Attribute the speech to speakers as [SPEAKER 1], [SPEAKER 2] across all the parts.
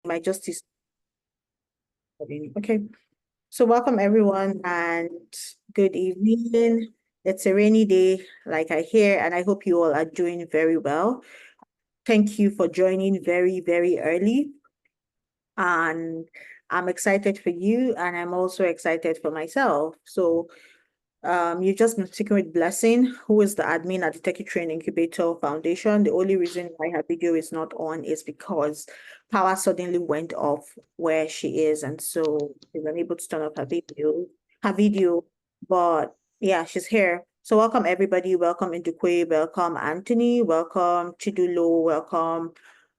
[SPEAKER 1] My justice. Okay. So welcome everyone and good evening. It's a rainy day, like I hear, and I hope you all are doing very well. Thank you for joining very, very early. And I'm excited for you, and I'm also excited for myself. So you've just been speaking with Blessing, who is the admin at the Techie Train Incubator Foundation. The only reason why her video is not on is because power suddenly went off where she is, and so she's unable to turn off her video. But yeah, she's here. So welcome everybody. Welcome Indukwe. Welcome Anthony. Welcome Chidulo. Welcome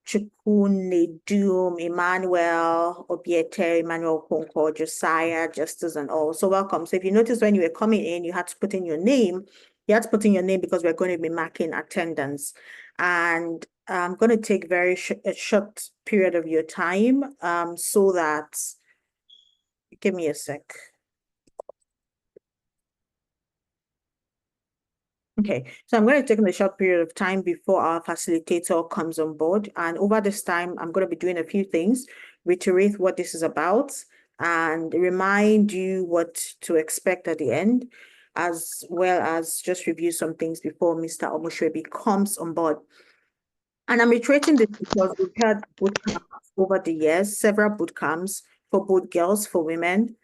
[SPEAKER 1] Chukunedum, Emmanuel, Obiete, Emmanuel Konko, Josiah, Justice, and all. So welcome. So if you notice when you were coming in, you had to put in your name. You had to put in your name because we're going to be marking attendance. And I'm going to take a short period of your time so that, give me a sec. Okay, so I'm going to take a short period of time before our facilitator comes on board. And over this time, I'm going to be doing a few things, reiterate what this is about, and remind you what to expect at the end, as well as just review some things before Mr. Omosebi comes on board. And I'm reiterating this because we've had boot camps over the years, several boot camps for both girls, for women,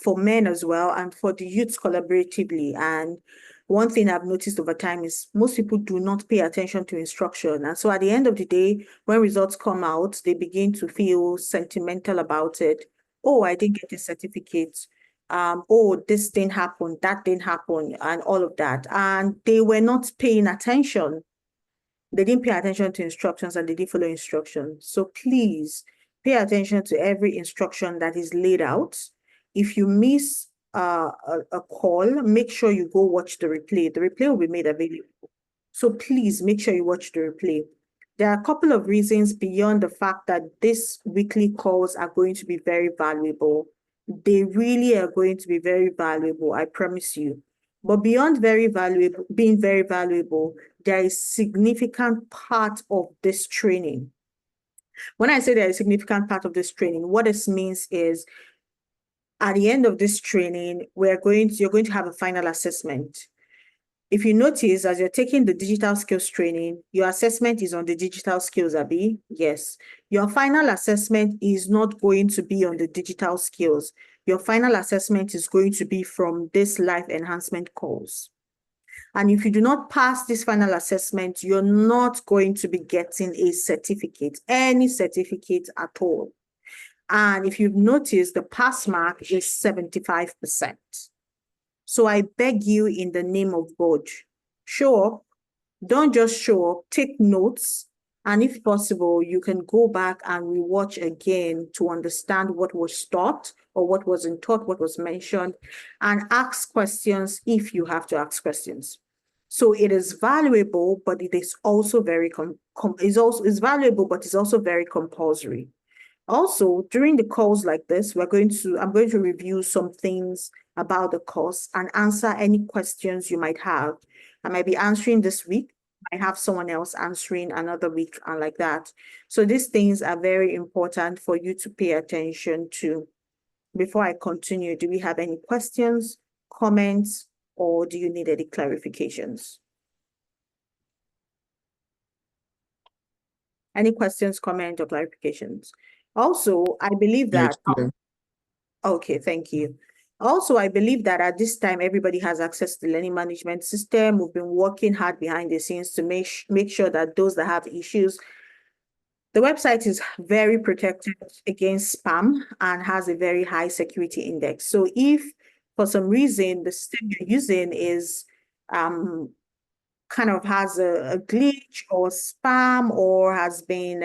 [SPEAKER 1] for men as well, and for the youths collaboratively. And one thing I've noticed over time is most people do not pay attention to instruction. And so at the end of the day, when results come out, they begin to feel sentimental about it. Oh, I didn't get a certificate. Oh, this didn't happen, that didn't happen, and all of that. And they were not paying attention. They didn't pay attention to instructions and they didn't follow instructions. So please pay attention to every instruction that is laid out. If you miss a call, make sure you go watch the replay. The replay will be made available. So please make sure you watch the replay. There are a couple of reasons beyond the fact that these weekly calls are going to be very valuable. They really are going to be very valuable, I promise you. But beyond being very valuable, there is significant part of this training. When I say there is a significant part of this training, what this means is at the end of this training, you're going to have a final assessment. If you notice, as you're taking the digital skills training, your assessment is on the digital skills, Abi. Yes. Your final assessment is not going to be on the digital skills. Your final assessment is going to be from this life enhancement course. And if you do not pass this final assessment, you're not going to be getting a certificate, any certificate at all. And if you've noticed, the pass mark is 75%. So I beg you in the name of God, show up. Don't just show up, take notes. And if possible, you can go back and rewatch again to understand what was taught or what wasn't taught, what was mentioned, and ask questions if you have to ask questions. So it is valuable, but it is also very it's valuable, but it's also very compulsory. Also, during the calls like this, I'm going to review some things about the course and answer any questions you might have. I might be answering this week. I have someone else answering another week and like that. So these things are very important for you to pay attention to. Before I continue, do we have any questions, comments, or do you need any clarifications? Any questions, comments, or clarifications? Also, I believe that okay, thank you. Also, I believe that at this time, everybody has access to the learning management system. We've been working hard behind the scenes to make sure that those that have issues, the website is very protected against spam and has a very high security index. So if for some reason the system you're using is kind of has a glitch or spam or has been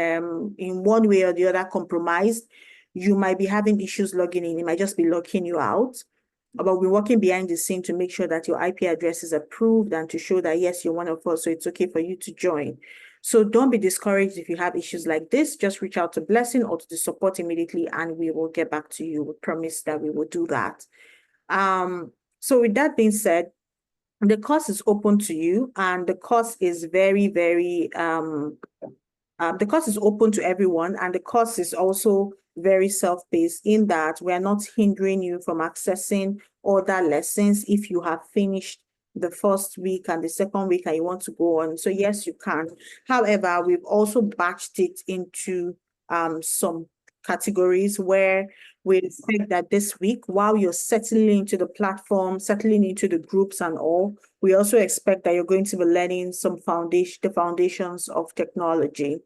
[SPEAKER 1] in one way or the other compromised, you might be having issues logging in. It might just be locking you out. But we're working behind the scene to make sure that your IP address is approved and to show that, yes, you're one of us, so it's okay for you to join. So don't be discouraged if you have issues like this. Just reach out to Blessing or to the support immediately and we will get back to you. We promise that we will do that. So with that being said, the course is open to you and the course is very, very The course is open to everyone, and the course is also very self-paced in that we are not hindering you from accessing other lessons if you have finished the first week and the second week and you want to go on. So yes, you can. However, we've also batched it into some categories where we expect that this week, while you're settling into the platform, settling into the groups and all, we also expect that you're going to be learning the foundations of technology.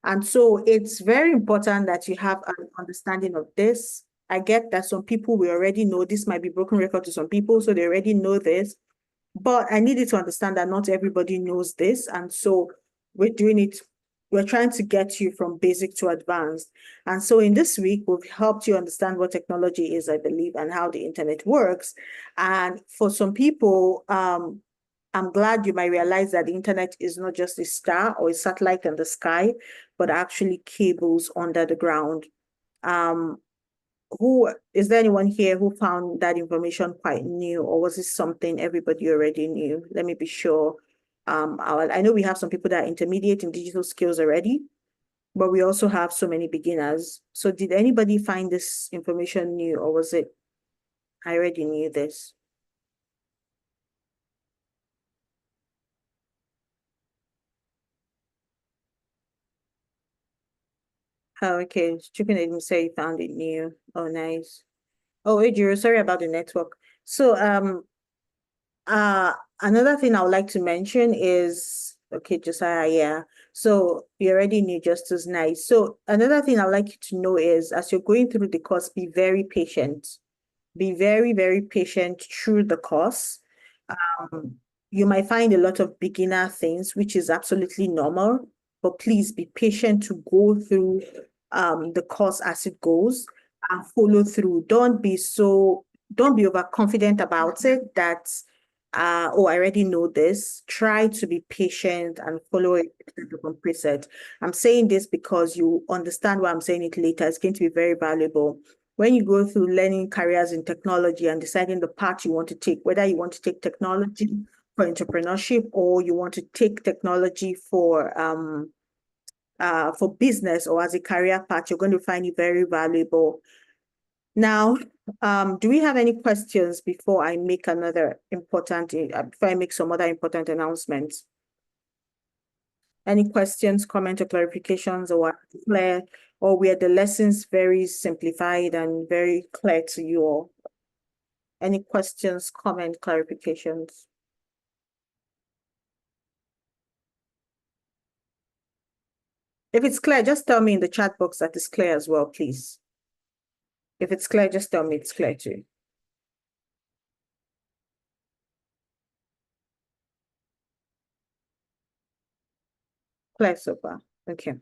[SPEAKER 1] And so it's very important that you have an understanding of this. I get that some people will already know this might be broken record to some people, so they already know this. But I need you to understand that not everybody knows this. And so we're doing it, we're trying to get you from basic to advanced. And so in this week, we've helped you understand what technology is, I believe, and how the internet works. And for some people, I'm glad you might realize that the internet is not just a star or a satellite in the sky, but actually cables under the ground. Um, who is there anyone here who found that information quite new, or was it something everybody already knew? Let me be sure. I know we have some people that are intermediate in digital skills already, but we also have so many beginners. So did anybody find this information new, or was it I already knew this? Oh, okay. Chicken didn't say you found it new. Oh, nice. Oh, Ejiro, sorry about the network. So, uh, another thing I would like to mention is, okay, Josiah, yeah. So you already knew just as nice. So another thing I'd like you to know is as you're going through the course, be very patient. Be very, very patient through the course. Um, you might find a lot of beginner things, which is absolutely normal, but please be patient to go through the course as it goes and follow through. Don't be overconfident about it that oh, I already know this. Try to be patient and follow it step upon precept. I'm saying this because you understand why I'm saying it later. It's going to be very valuable when you go through learning careers in technology and deciding the path you want to take, whether you want to take technology for entrepreneurship or you want to take technology for business or as a career path, you're going to find it very valuable. Now, do we have any questions before I make before I make some other important announcements? Any questions, comments, or clarifications, or clear, or were the lessons very simplified and very clear to you all? Any questions, comment, clarifications? If it's clear, just tell me in the chat box that it's clear as well, please. If it's clear, just tell me it's clear too. Clear so far. Okay.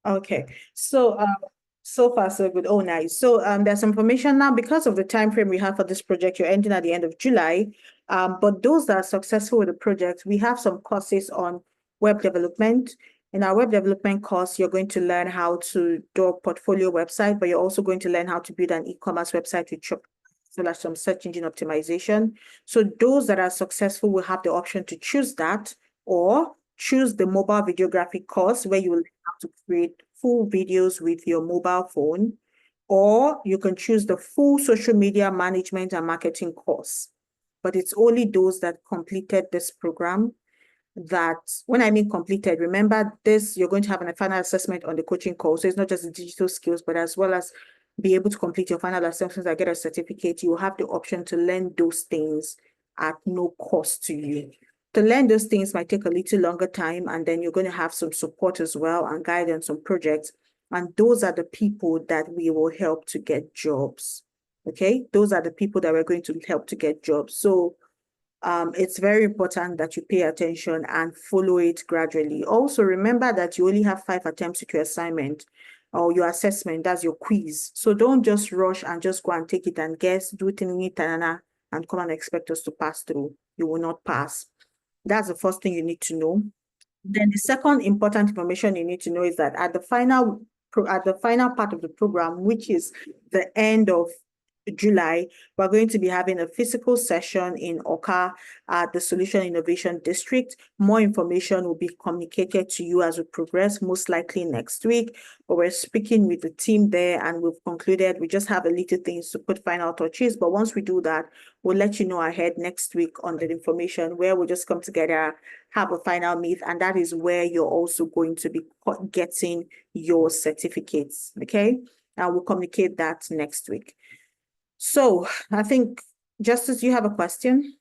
[SPEAKER 1] Okay. So so far so good. Oh, nice. So there's information now because of the time frame we have for this project. You're ending at the end of July. But those that are successful with the project, we have some courses on web development. In our web development course, you're going to learn how to do a portfolio website, but you're also going to learn how to build an e-commerce website with Shop, so that's some search engine optimization. So those that are successful will have the option to choose that or choose the mobile videography course where you will have to create full videos with your mobile phone, or you can choose the full social media management and marketing course. But it's only those that completed this program that, when I mean completed, remember this, you're going to have a final assessment on the coaching course. So it's not just the digital skills, but as well as be able to complete your final assessments and get a certificate, you will have the option to learn those things at no cost to you. To learn those things might take a little longer time, and then you're going to have some support as well and guidance on projects. And those are the people that we will help to get jobs. Okay, those are the people that we're going to help to get jobs. So it's very important that you pay attention and follow it gradually. Also, remember that you only have 5 attempts with your assignment or your assessment, that's your quiz. So don't just rush and just go and take it and guess, do it in it and come and expect us to pass through. You will not pass. That's the first thing you need to know. Then the second important information you need to know is that at the final part of the program, which is the end of July, we're going to be having a physical session in Oka at the Solution Innovation District. More information will be communicated to you as we progress, most likely next week. But we're speaking with the team there and we've concluded we just have a little things to put final touches. But once we do that, we'll let you know ahead next week on the information where we'll just come together, have a final meet, and that is where you're also going to be getting your certificates. Okay. And we'll communicate that next week. So I think, Justice, you have a question?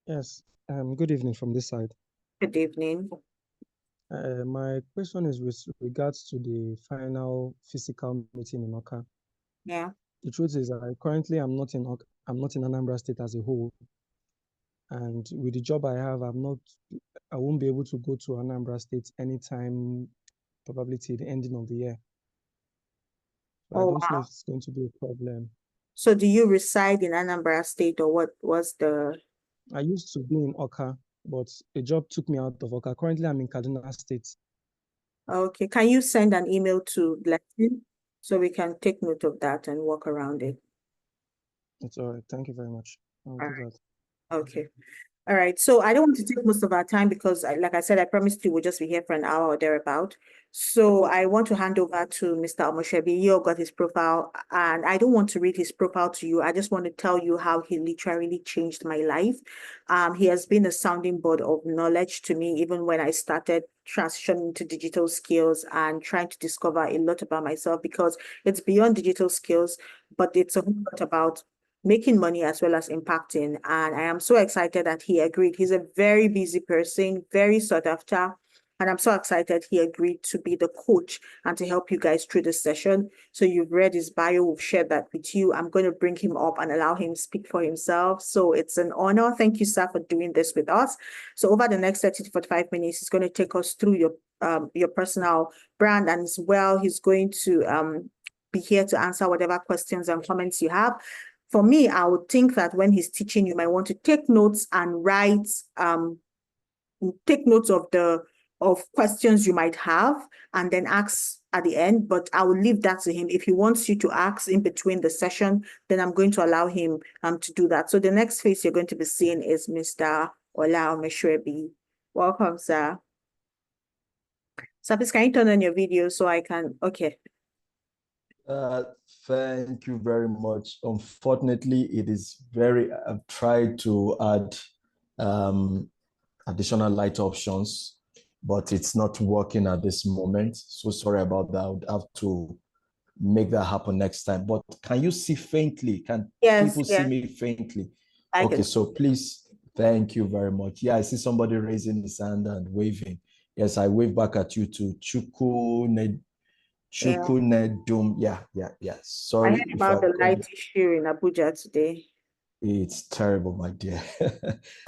[SPEAKER 2] Yes, good evening from this side.
[SPEAKER 1] Good evening.
[SPEAKER 2] My question is with regards to the final physical meeting in Oka.
[SPEAKER 1] Yeah.
[SPEAKER 2] The truth is, I currently am not in Anambra State as a whole, and with the job I have, I won't be able to go to Anambra State anytime, probably till the ending of the year. So I
[SPEAKER 1] Oh,
[SPEAKER 2] don't know
[SPEAKER 1] wow.
[SPEAKER 2] if it's going to be a problem.
[SPEAKER 1] So do you reside in Anambra State, or what was the...
[SPEAKER 2] I used to be in Oka, but a job took me out of Oka. Currently, I'm in Kaduna State.
[SPEAKER 1] Okay. Can you send an email to Blessing so we can take note of that and work around it?
[SPEAKER 2] It's all right. Thank you very much. I'll
[SPEAKER 1] All
[SPEAKER 2] do
[SPEAKER 1] right.
[SPEAKER 2] that.
[SPEAKER 1] Okay. All right. So I don't want to take most of our time because, like I said, I promised you we'll just be here for an hour or thereabout. So I want to hand over to Mr. Omosebi. You all got his profile, and I don't want to read his profile to you. I just want to tell you how he literally changed my life. He has been a sounding board of knowledge to me, even when I started transitioning to digital skills and trying to discover a lot about myself, because it's beyond digital skills, but it's a whole lot about making money as well as impacting. And I am so excited that he agreed. He's a very busy person, very sought after. And I'm so excited he agreed to be the coach and to help you guys through this session. So you've read his bio, we've shared that with you. I'm going to bring him up and allow him to speak for himself. So it's an honor. Thank you, sir, for doing this with us. So over the next 30 to 45 minutes, he's going to take us through your personal brand, and as well, he's going to be here to answer whatever questions and comments you have. For me, I would think that when he's teaching, you might want to take notes and write, take notes of questions you might have and then ask at the end, but I will leave that to him. If he wants you to ask in between the session, then I'm going to allow him to do that. So the next face you're going to be seeing is Mr. Ola Omosebi. Welcome, sir. So please, can you turn on your video so I can, okay.
[SPEAKER 3] Uh, Thank you very much. Unfortunately, it is I've tried to add additional light options, but it's not working at this moment. So sorry about that. I would have to make that happen next time. But can you see faintly? Can
[SPEAKER 1] Yes,
[SPEAKER 3] people see
[SPEAKER 1] yes,
[SPEAKER 3] me faintly?
[SPEAKER 1] I
[SPEAKER 3] Okay,
[SPEAKER 1] can.
[SPEAKER 3] so please, thank you very much. Yeah, I see somebody raising his hand and waving. Yes, I wave back at you to
[SPEAKER 1] Yeah.
[SPEAKER 3] Chukunedum. Yeah.
[SPEAKER 1] I
[SPEAKER 3] Sorry
[SPEAKER 1] heard
[SPEAKER 3] if
[SPEAKER 1] about
[SPEAKER 3] I
[SPEAKER 1] the
[SPEAKER 3] got
[SPEAKER 1] light issue in Abuja today.
[SPEAKER 3] it's terrible, my dear.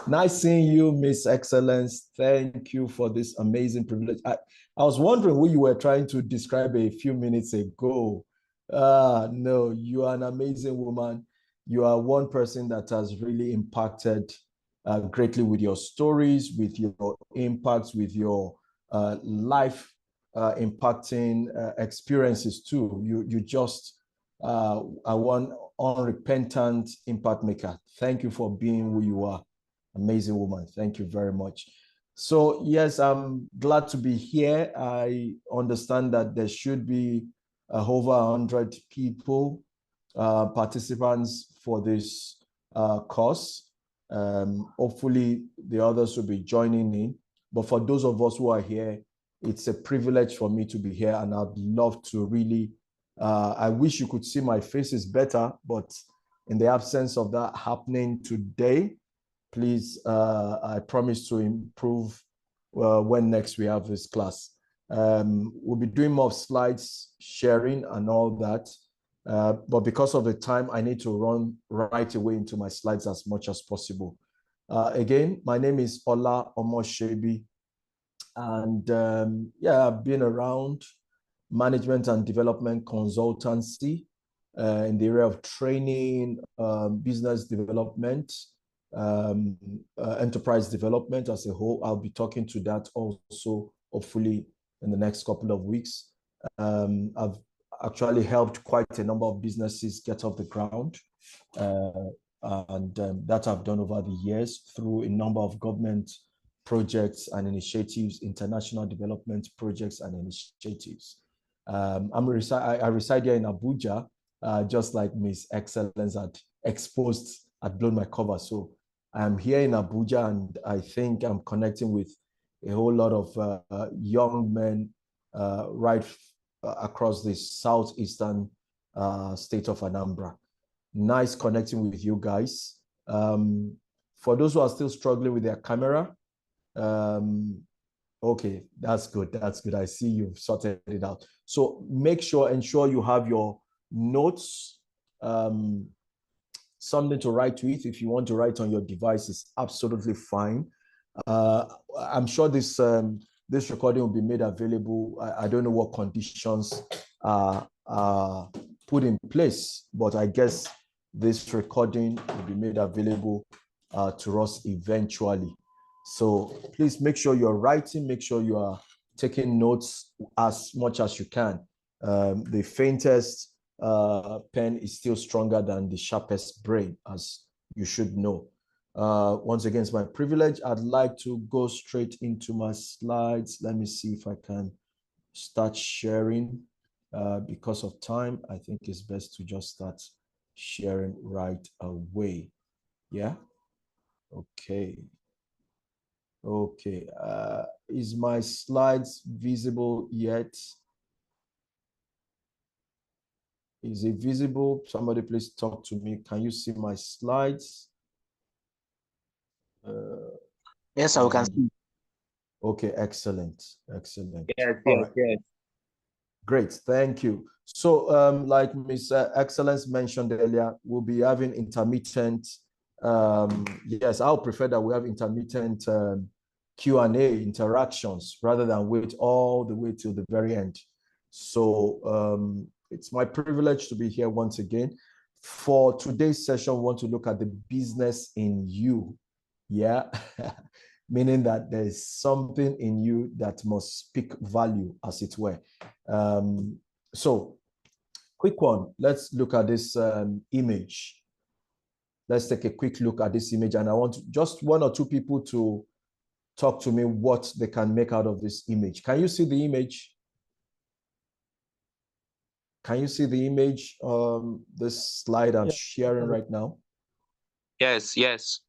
[SPEAKER 3] Nice seeing you, Miss Excellence. Thank you for this amazing privilege. I was wondering who you were trying to describe a few minutes ago. No, you are an amazing woman. You are one person that has really impacted greatly with your stories, with your impacts, with your life impacting experiences too. You just are one unrepentant impact maker. Thank you for being who you are. Amazing woman. Thank you very much. So, yes, I'm glad to be here. I understand that there should be over 100 people, participants for this course. Hopefully, the others will be joining in. But for those of us who are here, it's a privilege for me to be here, and I'd love to really I wish you could see my faces better, but in the absence of that happening today, please, I promise to improve when next we have this class. We'll be doing more slides sharing and all that. But because of the time, I need to run right away into my slides as much as possible. Again, my name is Ola Omosebi. And yeah, I've been around management and development consultancy in the area of training, business development, enterprise development as a whole. I'll be talking to that also, hopefully, in the next couple of weeks. actually helped quite a number of businesses get off the ground. That I've done over the years through a number of government projects and initiatives, international development projects and initiatives. I reside here in Abuja, just like Miss Excellence had blown my cover. So I'm here in Abuja, and I think I'm connecting with a whole lot of young men right across the southeastern state of Anambra. Nice connecting with you guys. For those who are still struggling with their camera, okay, that's good. That's good. I see you've sorted it out. So ensure you have your notes, something to write with. If you want to write on your device, it's absolutely fine. I'm sure this recording will be made available. I don't know what conditions are put in place, but I guess this recording will be made available to us eventually. So please make sure you're writing, make sure you are taking notes as much as you can. The faintest pen is still stronger than the sharpest brain, as you should know. Once again, it's my privilege. I'd like to go straight into my slides. Let me see if I can start sharing. Because of time, I think it's best to just start sharing right away. Yeah? Okay. Okay. Is my slides visible yet? Is it visible? Somebody please talk to me. Can you see my slides?
[SPEAKER 4] Yes, I can see.
[SPEAKER 3] Okay, excellent. Excellent.
[SPEAKER 4] Yes,
[SPEAKER 3] All
[SPEAKER 4] yes,
[SPEAKER 3] right.
[SPEAKER 4] yes.
[SPEAKER 3] Great, thank you. So like Ms. Excellence mentioned earlier, we'll be having intermittent, yes, I'll prefer that we have intermittent Q&A interactions rather than wait all the way till the very end. So it's my privilege to be here once again. For today's session, we want to look at the business in you. Yeah. Meaning that there's something in you that must speak value, as it were. So, quick one. Let's look at this image. Let's take a quick look at this image, and I want just one or two people to talk to me what they can make out of this image. Can you see the image? Can you see the image? This slide I'm sharing right now.
[SPEAKER 4] Yes, yes.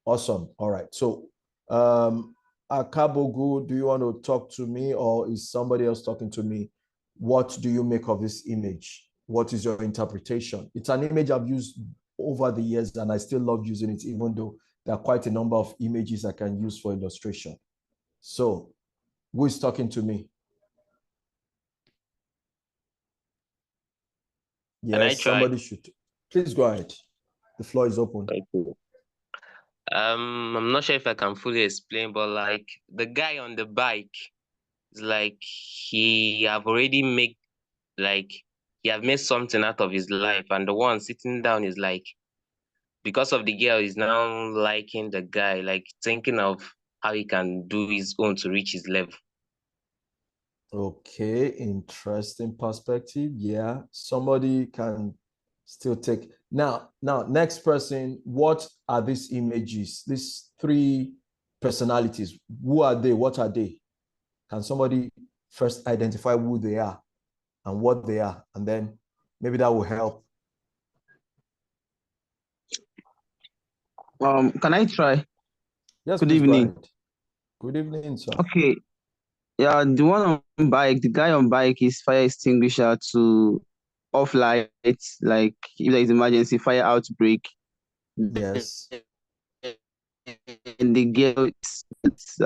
[SPEAKER 3] Awesome. All right. So, Akabogu, do you want to talk to me, or is somebody else talking to me? What do you make of this image? What is your interpretation? It's an image I've used over the years, and I still love using it, even though there are quite a number of images I can use for illustration. So, who is talking to me? Yes, somebody should. Please go ahead. The floor is open.
[SPEAKER 4] Thank you. I'm not sure if I can fully explain, but like the guy on the bike is like he have made something out of his life, and the one sitting down is like, because of the girl, is now liking the guy, like thinking of how he can do his own to reach his level.
[SPEAKER 3] Okay, interesting perspective. Yeah, somebody can still take. Now, next person, what are these images? These three personalities, who are they? What are they? Can somebody first identify who they are and what they are? And then maybe that will help.
[SPEAKER 5] Can I try?
[SPEAKER 3] Yes,
[SPEAKER 5] Good
[SPEAKER 3] please
[SPEAKER 5] evening.
[SPEAKER 3] go ahead. Good evening, sir.
[SPEAKER 5] Okay. Yeah, the one on bike, the guy on bike is fire extinguisher to off lights, like if there is emergency fire outbreak.
[SPEAKER 3] Yes.
[SPEAKER 5] And the girl is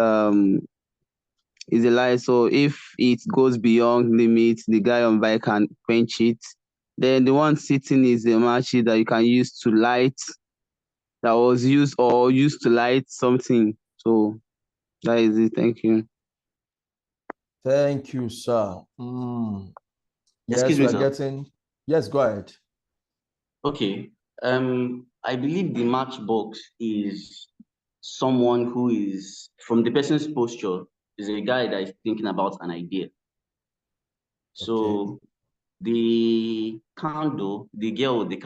[SPEAKER 5] a light. So if it goes beyond limits, the guy on bike can quench it. Then the one sitting is a match that you can use to light, that was used to light something. So that is it. Thank you.
[SPEAKER 3] Thank you, sir. Yes,
[SPEAKER 6] Excuse me,
[SPEAKER 3] we're
[SPEAKER 6] sir.
[SPEAKER 3] getting. Yes, go ahead.
[SPEAKER 6] Okay. I believe the matchbox is someone who is, from the person's posture, is a guy that is thinking about an idea. So
[SPEAKER 3] Okay.
[SPEAKER 6] The candle, the girl with the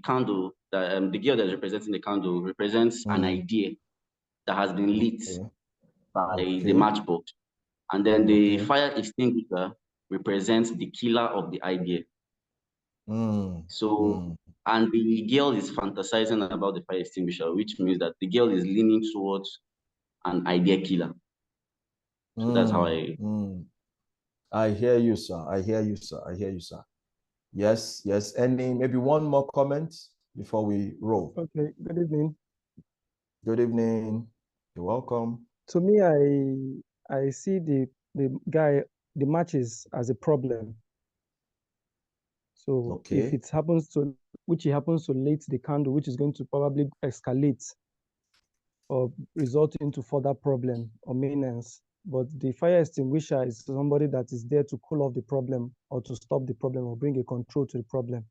[SPEAKER 6] candle, the girl that's representing the candle represents an idea that has been lit by the matchbox. And then the fire extinguisher represents the killer of the idea. So, and the girl is fantasizing about the fire extinguisher, which means that the girl is leaning towards an idea killer. So that's how
[SPEAKER 3] I hear you, sir. I hear you, sir. I hear you, sir. Yes, yes. Maybe one more comment before we roll.
[SPEAKER 2] Okay, good evening.
[SPEAKER 3] Good evening. You're welcome.
[SPEAKER 2] To me, I see the matches as a problem. So if it happens to, which he happens to light the candle, which is going to probably escalate or result into further problem or maintenance. But the fire extinguisher is somebody that is there to cool off the problem or to stop the problem or bring a control to the problem.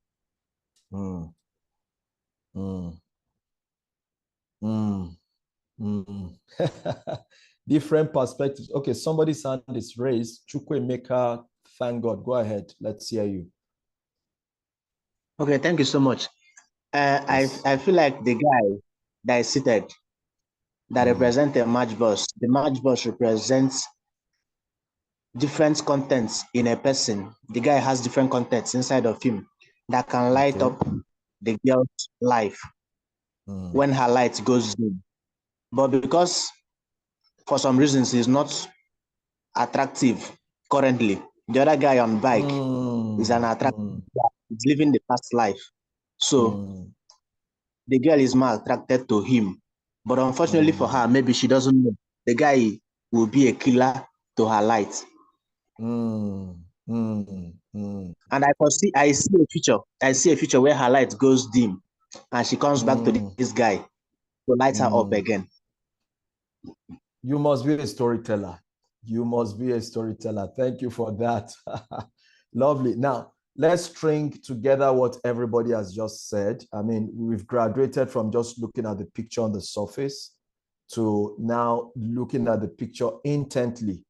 [SPEAKER 3] Different perspectives. Okay, somebody's hand is raised. Chukwemeka, thank God. Go ahead. Let's hear you.
[SPEAKER 7] Okay, thank you so much.
[SPEAKER 3] Yes.
[SPEAKER 7] I feel like the guy that is seated that represents a match boss. The match boss represents different contents in a person. The guy has different contents inside of him that can light up the girl's life when her light goes dim. But because for some reasons he's not attractive currently, the other guy on bike is an attractive guy. He's living the past life. So the girl is more attracted to him. But unfortunately for her, maybe she doesn't know. The guy will be a killer to her light. And I see a future where her light goes dim and she comes back to this guy to light her up again.
[SPEAKER 3] You must be a storyteller. You must be a storyteller. Thank you for that. Lovely. Now, let's string together what everybody has just said. I mean, we've graduated from just looking at the picture on the surface to now looking at the picture intently.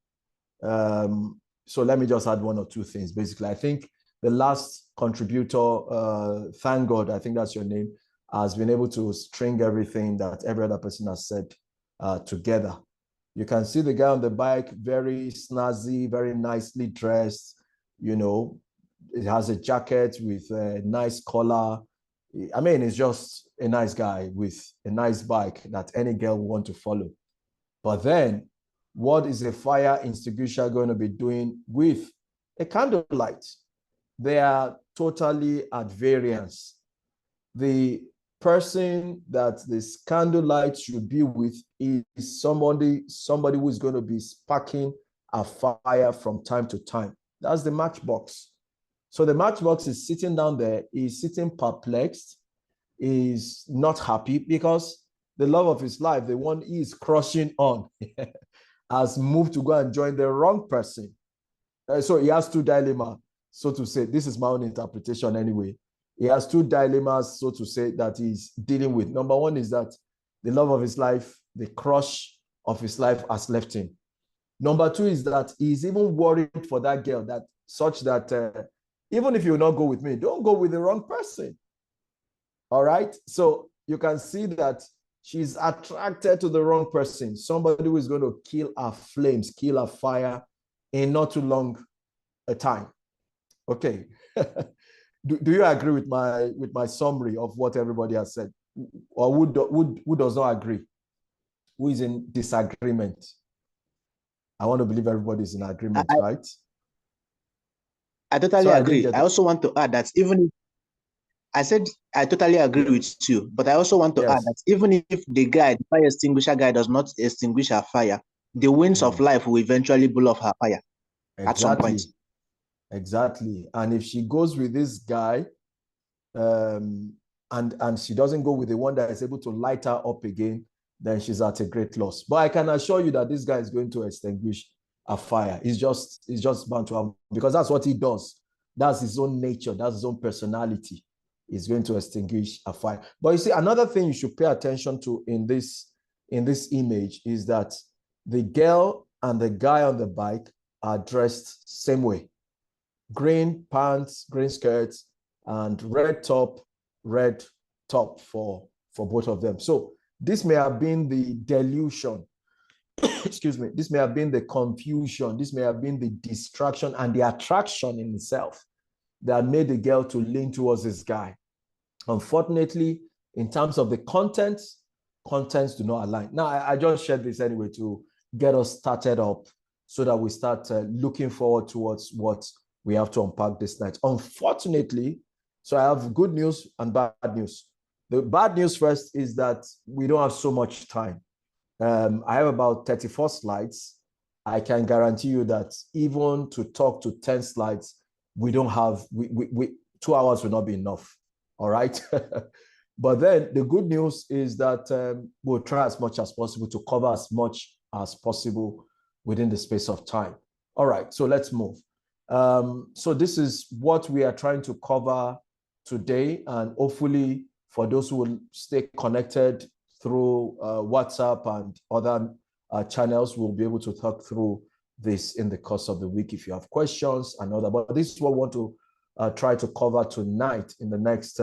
[SPEAKER 3] So let me just add one or two things. Basically, I think the last contributor, thank God, I think that's your name, has been able to string everything that every other person has said together. You can see the guy on the bike, very snazzy, very nicely dressed. You know, it has a jacket with a nice collar. I mean, it's just a nice guy with a nice bike that any girl would want to follow. But then, what is a fire extinguisher going to be doing with a candlelight? They are totally at variance. The person that this candlelight should be with is somebody who is going to be sparking a fire from time to time. That's the matchbox. So the matchbox is sitting down there, is sitting perplexed, is not happy because the love of his life, the one he is crushing on, has moved to go and join the wrong person. So he has two dilemmas, so to say. This is my own interpretation anyway. He has two dilemmas, so to say, that he's dealing with. Number one is that the love of his life, the crush of his life has left him. Number two is that he's even worried for that girl, that such that even if you not go with me, don't go with the wrong person. All right? So you can see that she's attracted to the wrong person, somebody who is going to kill her flames, kill her fire in not too long a time. Okay. Do you agree with my summary of what everybody has said? Or who does not agree? Who is in disagreement? I want to believe everybody is in agreement, right?
[SPEAKER 7] I totally agree. I also want to add that even if I said I totally agree with you, but I also want to add that even if the fire extinguisher guy does not extinguish her fire, the winds of life will eventually blow off her fire at some point.
[SPEAKER 3] Exactly. And if she goes with this guy, and she doesn't go with the one that is able to light her up again, then she's at a great loss. But I can assure you that this guy is going to extinguish a fire. It's just bound to happen because that's what he does. That's his own nature. That's his own personality. He's going to extinguish a fire. But you see, another thing you should pay attention to in this image is that the girl and the guy on the bike are dressed same way. green pants, green skirts, and red top for both of them. So this may have been the delusion. Excuse me. This may have been the confusion. This may have been the distraction and the attraction in itself that made the girl to lean towards this guy. Unfortunately, in terms of the contents do not align. Now, I just shared this anyway to get us started up so that we start looking forward towards what we have to unpack this night. Unfortunately, so I have good news and bad news. The bad news first is that we don't have so much time. I have about 34 slides. I can guarantee you that even to talk to 10 slides, we don't have, 2 hours will not be enough. All right. But then the good news is that we'll try as much as possible to cover as much as possible within the space of time. All right, so let's move. So this is what we are trying to cover today, and hopefully for those who will stay connected through WhatsApp and other channels, we'll be able to talk through this in the course of the week if you have questions and other. But this is what we want to try to cover tonight in the next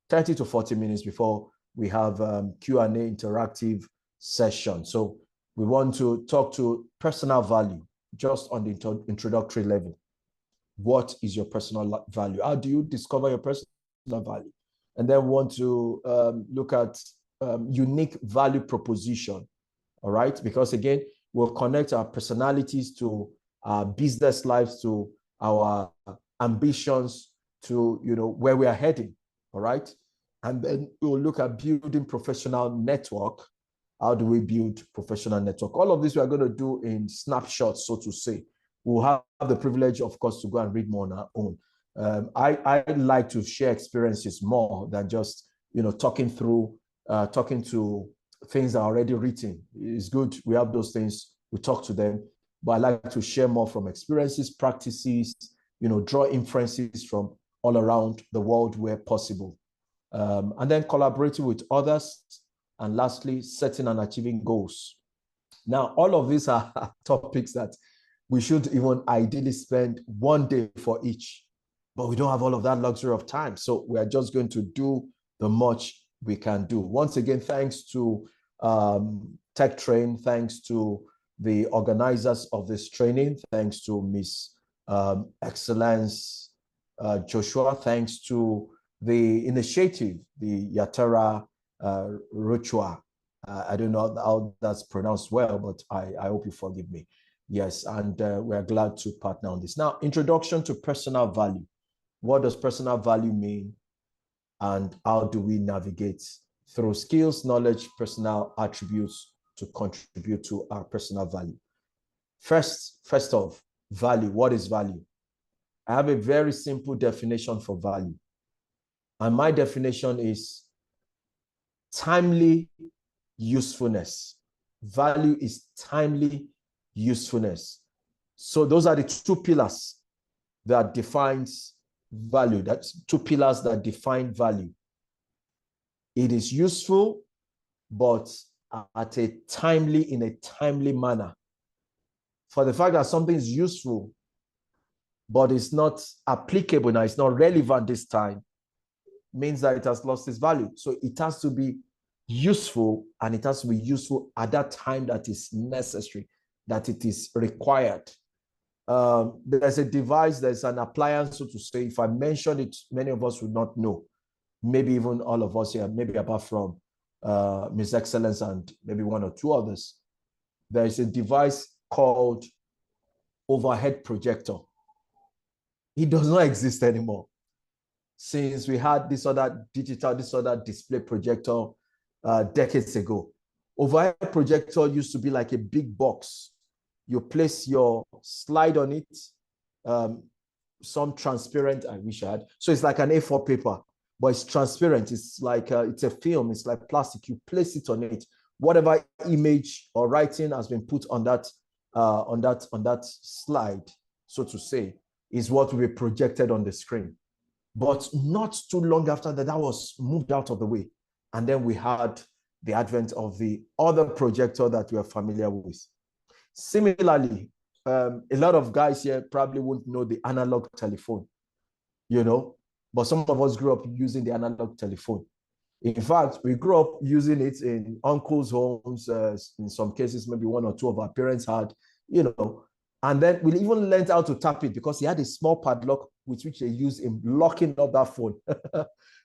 [SPEAKER 3] 30 to 40 minutes before we have Q&A interactive session. So we want to talk to personal value just on the introductory level. What is your personal value? How do you discover your personal value? And then we want to look at unique value proposition, all right? Because again, we'll connect our personalities to our business lives, to our ambitions, to where we are heading, all right? And then we'll look at building professional network. How do we build professional network? All of this we are going to do in snapshots, so to say. We'll have the privilege, of course, to go and read more on our own. I like to share experiences more than just talking to things that are already written. It's good. We have those things. We talk to them, but I like to share more from experiences, practices, draw inferences from all around the world where possible. And then collaborating with others. And lastly, setting and achieving goals. Now, all of these are topics that we should even ideally spend one day for each, but we don't have all of that luxury of time. So we are just going to do the much we can do. Once again, thanks to Tech Train, thanks to the organizers of this training, thanks to Miss Excellence Joshua, thanks to the initiative, the Yatara Ruchwa. I don't know how that's pronounced well, but I hope you forgive me. Yes, and we're glad to partner on this. Now, introduction to personal value. What does personal value mean? And how do we navigate through skills, knowledge, personal attributes to contribute to our personal value? First off, value. What is value? I have a very simple definition for value. And my definition is timely usefulness. Value is timely usefulness. So those are the two pillars that defines value. That's two pillars that define value. It is useful, but in a timely manner. For the fact that something is useful, but it's not applicable now, it's not relevant this time, means that it has lost its value. So it has to be useful, and it has to be useful at that time that is necessary, that it is required. There's a device, there's an appliance, so to say. If I mention it, many of us would not know. Maybe even all of us here, maybe apart from Ms. Excellence and maybe one or two others. There is a device called overhead projector. It does not exist anymore. Since we had this other display projector decades ago. Overhead projector used to be like a big box. You place your slide on it, some transparent, I wish I had. So it's like an A4 paper, but it's transparent. It's like, it's a film, it's like plastic. You place it on it. Whatever image or writing has been put on that slide, so to say, is what will be projected on the screen. But not too long after that, that was moved out of the way. And then we had the advent of the other projector that we are familiar with. Similarly, a lot of guys here probably wouldn't know the analog telephone, you know, but some of us grew up using the analog telephone. In fact, we grew up using it in uncles' homes. In some cases, maybe one or two of our parents had, you know, and then we even learned how to tap it because he had a small padlock with which they use in locking up that phone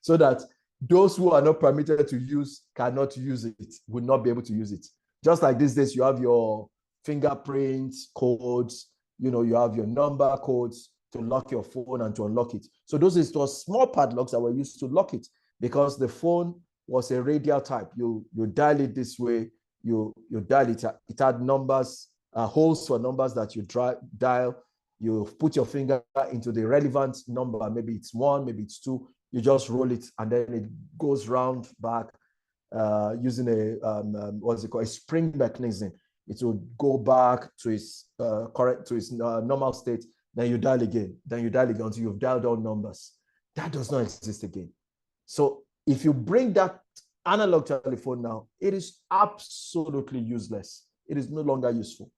[SPEAKER 3] so that those who are not permitted to use cannot use it, will not be able to use it. Just like these days, you have your fingerprint codes, you know, you have your number codes to lock your phone and to unlock it. So those small padlocks that were used to lock it because the phone was a radial type. You dial it this way, you dial it. It had numbers, holes for numbers that you dial. You put your finger into the relevant number. Maybe it's 1, maybe it's 2. You just roll it, and then it goes round back using a spring mechanism. It will go back to its normal state. Then you dial again. Then you dial again until you've dialed all numbers. That does not exist again. So if you bring that analog telephone now, it is absolutely useless. It is no longer useful.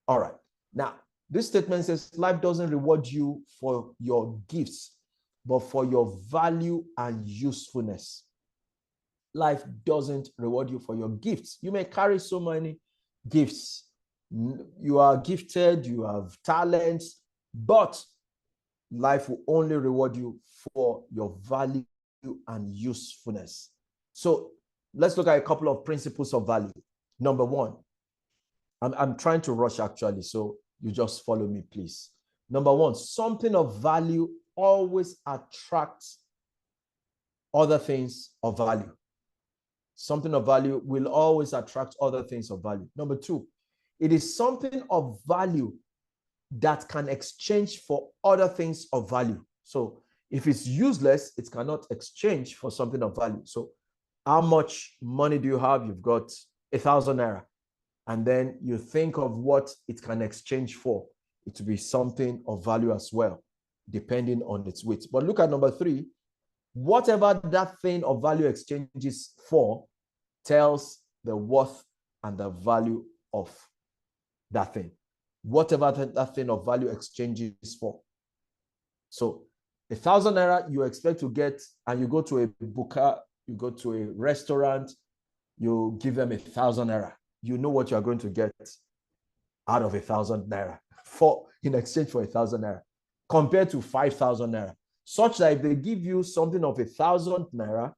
[SPEAKER 3] All right. Now, this statement says life doesn't reward you for your gifts, but for your value and usefulness. Life doesn't reward you for your gifts. You may carry so many gifts. You are gifted, you have talents, but life will only reward you for your value and usefulness. So let's look at a couple of principles of value. Number 1, I'm trying to rush actually, so you just follow me, please. Number 1, something of value always attracts other things of value. Something of value will always attract other things of value. Number 2, it is something of value that can exchange for other things of value. So if it's useless, it cannot exchange for something of value. So how much money do you have? You've got 1,000 naira. And then you think of what it can exchange for. It will be something of value as well, depending on its weight. But look at number 3. Whatever that thing of value exchanges for tells the worth and the value of that thing. Whatever that thing of value exchanges for. So 1,000 naira you expect to get, and you go to a buka, you go to a restaurant, you give them 1,000 naira. You know what you are going to get out of 1,000 naira in exchange for 1,000 naira, compared to 5,000 naira. Such that if they give you something of 1,000 naira,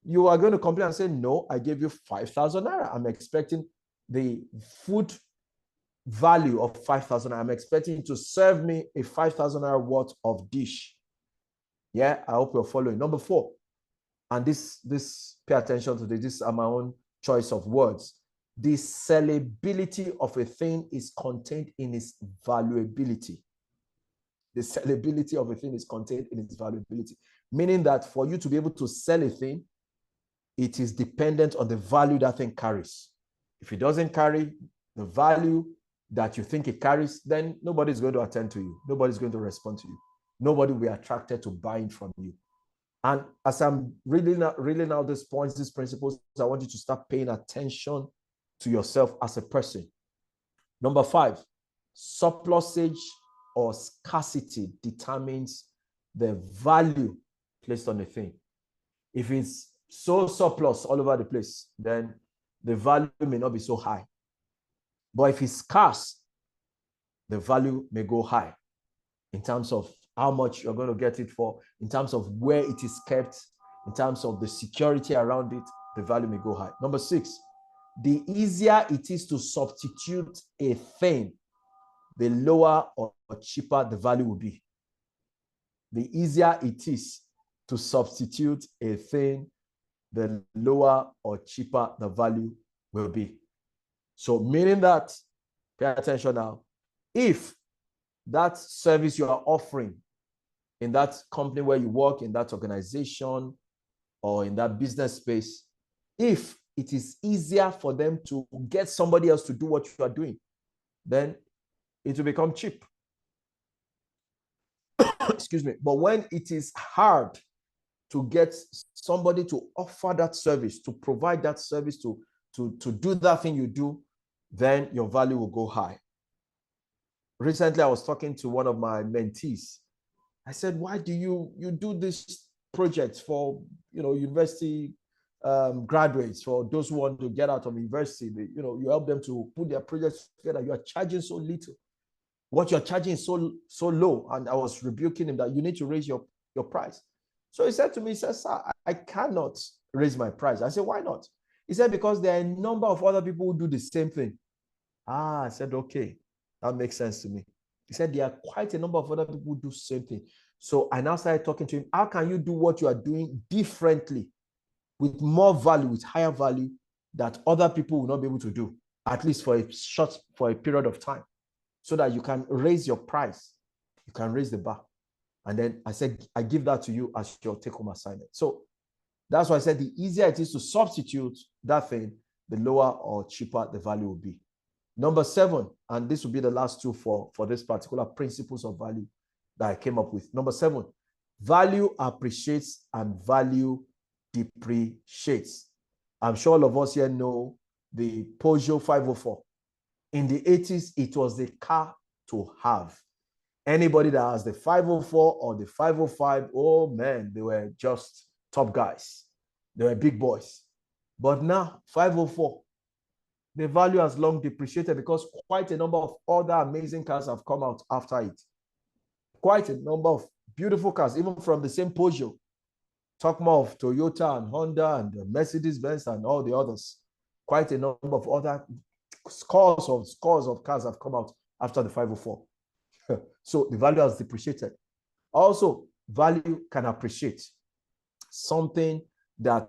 [SPEAKER 3] you are going to complain and say, no, I gave you 5,000 naira. I'm expecting the food value of 5,000. I'm expecting to serve me a 5,000 naira worth of dish. Yeah, I hope you're following. Number 4, and this pay attention to this. These are my own choice of words. The sellability of a thing is contained in its valuability. The sellability of a thing is contained in its valuability, meaning that for you to be able to sell a thing, it is dependent on the value that thing carries. If it doesn't carry the value that you think it carries, then nobody's going to attend to you. Nobody's going to respond to you. Nobody will be attracted to buying from you. And as I'm reading out these points, these principles, I want you to start paying attention to yourself as a person. Number 5, surplusage or scarcity determines the value placed on a thing. If it's so surplus all over the place, then the value may not be so high. But if it's scarce, the value may go high in terms of how much you're going to get it for, in terms of where it is kept, in terms of the security around it, the value may go high. Number 6, the easier it is to substitute a thing, the lower or cheaper the value will be. The easier it is to substitute a thing, the lower or cheaper the value will be. So meaning that, pay attention now, if that service you are offering in that company where you work, in that organization, or in that business space, if it is easier for them to get somebody else to do what you are doing, then it will become cheap. Excuse me. But when it is hard to get somebody to offer that service, to provide that service, to do that thing you do, then your value will go high. Recently, I was talking to one of my mentees. I said, why do you do this project for, university graduates, for those who want to get out of university? You help them to put their projects together. You are charging so little. What you're charging is so low. And I was rebuking him that you need to raise your price. So he said to me, he said, sir, I cannot raise my price. I said, why not? He said, because there are a number of other people who do the same thing. I said, okay, that makes sense to me. He said, there are quite a number of other people who do the same thing. So I now started talking to him. How can you do what you are doing differently, with more value, with higher value, that other people will not be able to do, at least for a period of time, so that you can raise your price, you can raise the bar. And then I said, I give that to you as your take-home assignment. So that's why I said the easier it is to substitute that thing, the lower or cheaper the value will be. Number 7, and this will be the last two for this particular principles of value that I came up with. Number 7, value appreciates and value depreciates. I'm sure all of us here know the Peugeot 504. In the 80s, it was the car to have. Anybody that has the 504 or the 505, oh man, they were just top guys. They were big boys. But now, 504, the value has long depreciated because quite a number of other amazing cars have come out after it. Quite a number of beautiful cars, even from the same Peugeot. Talk more of Toyota and Honda and Mercedes-Benz and all the others. Quite a number of other scores of cars have come out after the 504. So the value has depreciated. Also, value can appreciate. Something that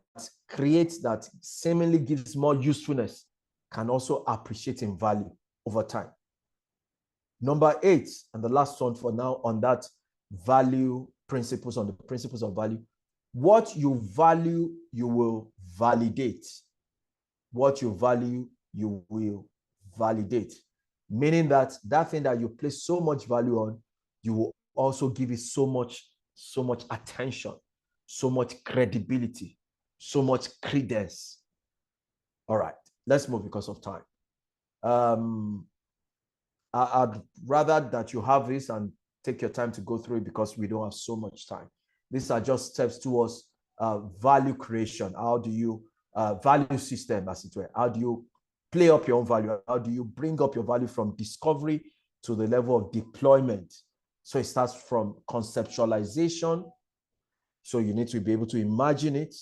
[SPEAKER 3] creates, that seemingly gives more usefulness, can also appreciate in value over time. Number 8, and the last one for now on that value principles, on the principles of value. What you value, you will validate. What you value, you will validate. Meaning that thing that you place so much value on, you will also give it so much attention, so much credibility, so much credence. All right, let's move because of time. I'd rather that you have this and take your time to go through it, because we don't have so much time. These are just steps towards value creation. How do you value system, as it were? How do you play up your own value? How do you bring up your value from discovery to the level of deployment? So it starts from conceptualization. So you need to be able to imagine it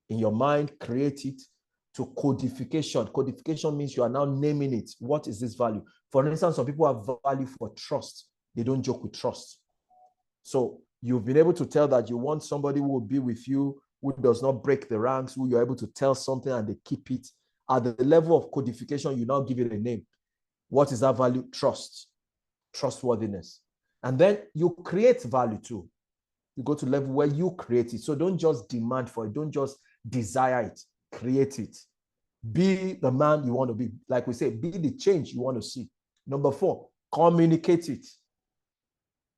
[SPEAKER 3] in your mind, create it, to codification. Codification means you are now naming it. What is this value? For instance, some people have value for trust. They don't joke with trust. So you've been able to tell that you want somebody who will be with you, who does not break the ranks, who you're able to tell something and they keep it. At the level of codification, you now give it a name. What is that value? Trust, trustworthiness. And then you create value too. You go to level where you create it. So don't just demand for it. Don't just desire it. Create it. Be the man you want to be. Like we say, be the change you want to see. Number 4, communicate it.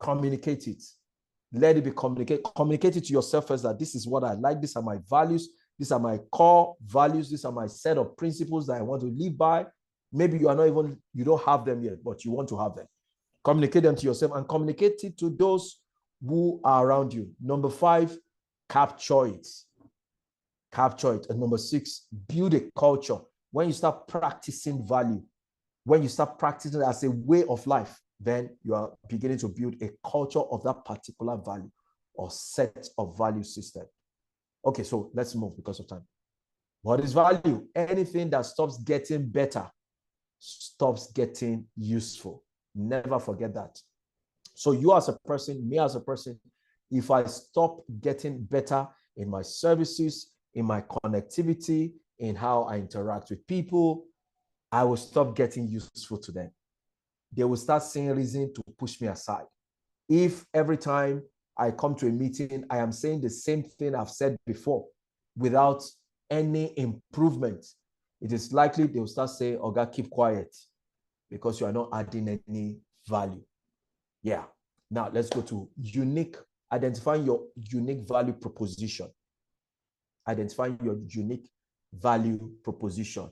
[SPEAKER 3] Communicate it. Let it be communicated. Communicate it to yourself first, that this is what I like. These are my values. These are my core values. These are my set of principles that I want to live by. Maybe you don't have them yet, but you want to have them. Communicate them to yourself and communicate it to those who are around you. Number 5, capture it. Capture it. And number 6, build a culture. When you start practicing value, when you start practicing it as a way of life, then you are beginning to build a culture of that particular value or set of value system. Okay, so let's move because of time. What is value? Anything that stops getting better stops getting useful. Never forget that. So you as a person, me as a person, if I stop getting better in my services, in my connectivity, in how I interact with people, I will stop getting useful to them. They will start seeing reason to push me aside. If every time I come to a meeting, I am saying the same thing I've said before without any improvement, it is likely they will start saying, Oga, keep quiet, because you are not adding any value. Yeah. Now let's go to identifying your unique value proposition. Identifying your unique value proposition.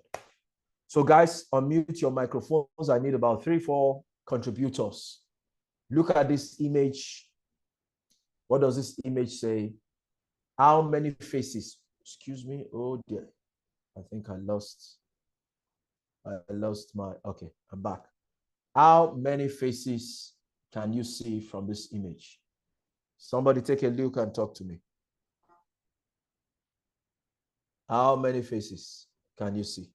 [SPEAKER 3] So guys, unmute your microphones. I need about 3-4 contributors. Look at this image. What does this image say? How many faces? Excuse me. Oh dear. I think I lost my, okay, I'm back. How many faces can you see from this image? Somebody take a look and talk to me. How many faces can you see?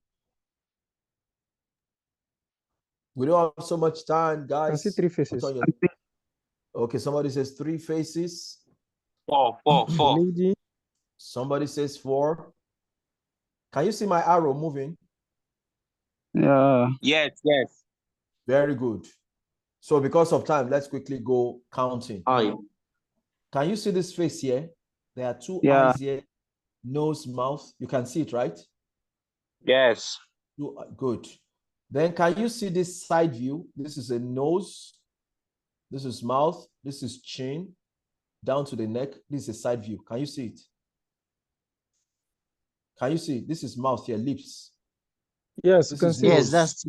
[SPEAKER 3] We don't have so much time, guys.
[SPEAKER 2] I can see 3 faces.
[SPEAKER 3] Okay, somebody says 3 faces.
[SPEAKER 4] Four.
[SPEAKER 2] Lady.
[SPEAKER 3] Somebody says 4. Can you see my arrow moving?
[SPEAKER 5] Yeah.
[SPEAKER 4] Yes.
[SPEAKER 3] Very good. So because of time, let's quickly go counting.
[SPEAKER 6] Aye.
[SPEAKER 3] Can you see this face here? There are 2
[SPEAKER 5] Yeah.
[SPEAKER 3] eyes here, nose, mouth. You can see it, right?
[SPEAKER 4] Yes.
[SPEAKER 3] Good. Then can you see this side view? This is a nose. This is mouth. This is chin. Down to the neck. This is a side view. Can you see it? Can you see it? This is mouth here, lips.
[SPEAKER 2] Yes, you
[SPEAKER 3] This
[SPEAKER 2] can
[SPEAKER 3] is
[SPEAKER 2] see.
[SPEAKER 7] Yes,
[SPEAKER 3] nose.
[SPEAKER 7] that's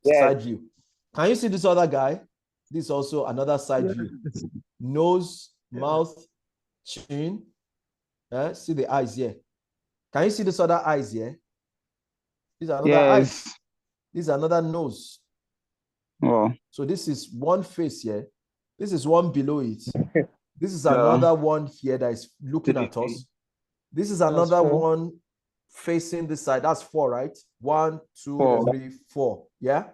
[SPEAKER 3] Side view. Can you see this other guy? This is also another side view. Nose, mouth, chin. See the eyes here. Can you see this other eyes here? These are another eyes.
[SPEAKER 5] Yes.
[SPEAKER 3] This is another nose.
[SPEAKER 5] Oh.
[SPEAKER 3] So this is one face here. This is one below it. This is
[SPEAKER 5] Yeah.
[SPEAKER 3] another one here that is looking at us. This is another
[SPEAKER 2] 4.
[SPEAKER 3] one facing this side. That's 4, right? 1, 2,
[SPEAKER 5] 4.
[SPEAKER 3] 3, 4. Yeah.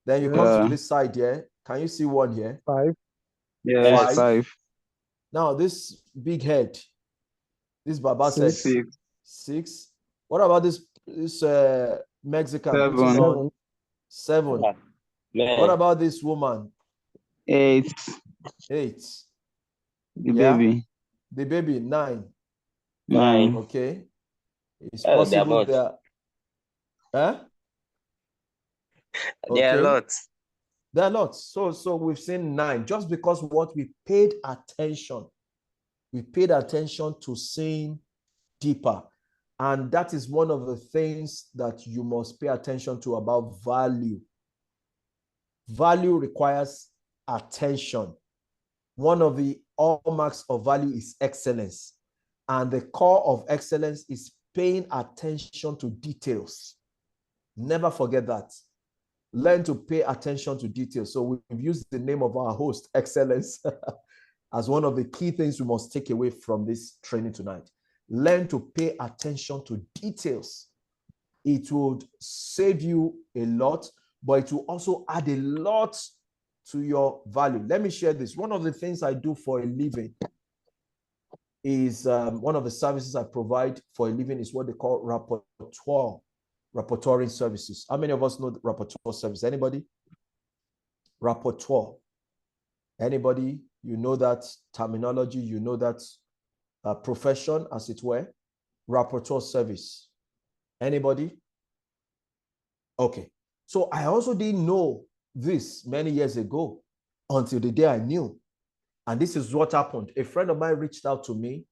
[SPEAKER 3] Then you
[SPEAKER 2] Yeah.
[SPEAKER 3] come to this side here. Can you see one here?
[SPEAKER 2] 5.
[SPEAKER 5] Yes.
[SPEAKER 3] 5.
[SPEAKER 5] 5.
[SPEAKER 3] Now this big head. This Baba said
[SPEAKER 2] 6.
[SPEAKER 3] 6. What about this Mexican
[SPEAKER 5] 7.
[SPEAKER 3] putting on 7?
[SPEAKER 4] Man.
[SPEAKER 3] What about this woman?
[SPEAKER 5] 8.
[SPEAKER 3] 8.
[SPEAKER 5] The
[SPEAKER 3] Yeah.
[SPEAKER 5] baby.
[SPEAKER 3] The baby 9.
[SPEAKER 5] 9.
[SPEAKER 3] Okay. It's
[SPEAKER 4] Oh, there are
[SPEAKER 3] possible
[SPEAKER 4] much.
[SPEAKER 3] that.
[SPEAKER 4] There are
[SPEAKER 3] Okay.
[SPEAKER 4] lots.
[SPEAKER 3] There are lots. So we've seen 9. Just because what we paid attention. We paid attention to seeing deeper. And that is one of the things that you must pay attention to about value. Value requires attention. One of the hallmarks of value is excellence. And the core of excellence is paying attention to details. Never forget that. Learn to pay attention to details. So we've used the name of our host, Excellence, as one of the key things we must take away from this training tonight. Learn to pay attention to details. It would save you a lot, but it will also add a lot to your value. Let me share this. One of the things I do for a living is one of the services I provide for a living is what they call rapporteuring services. How many of us know the rapporteur service? Anybody? Rapporteur. Anybody? You know that terminology, you know that profession, as it were. Rapporteur service. Anybody? Okay. So I also didn't know this many years ago until the day I knew. And this is what happened. A friend of mine reached out to me.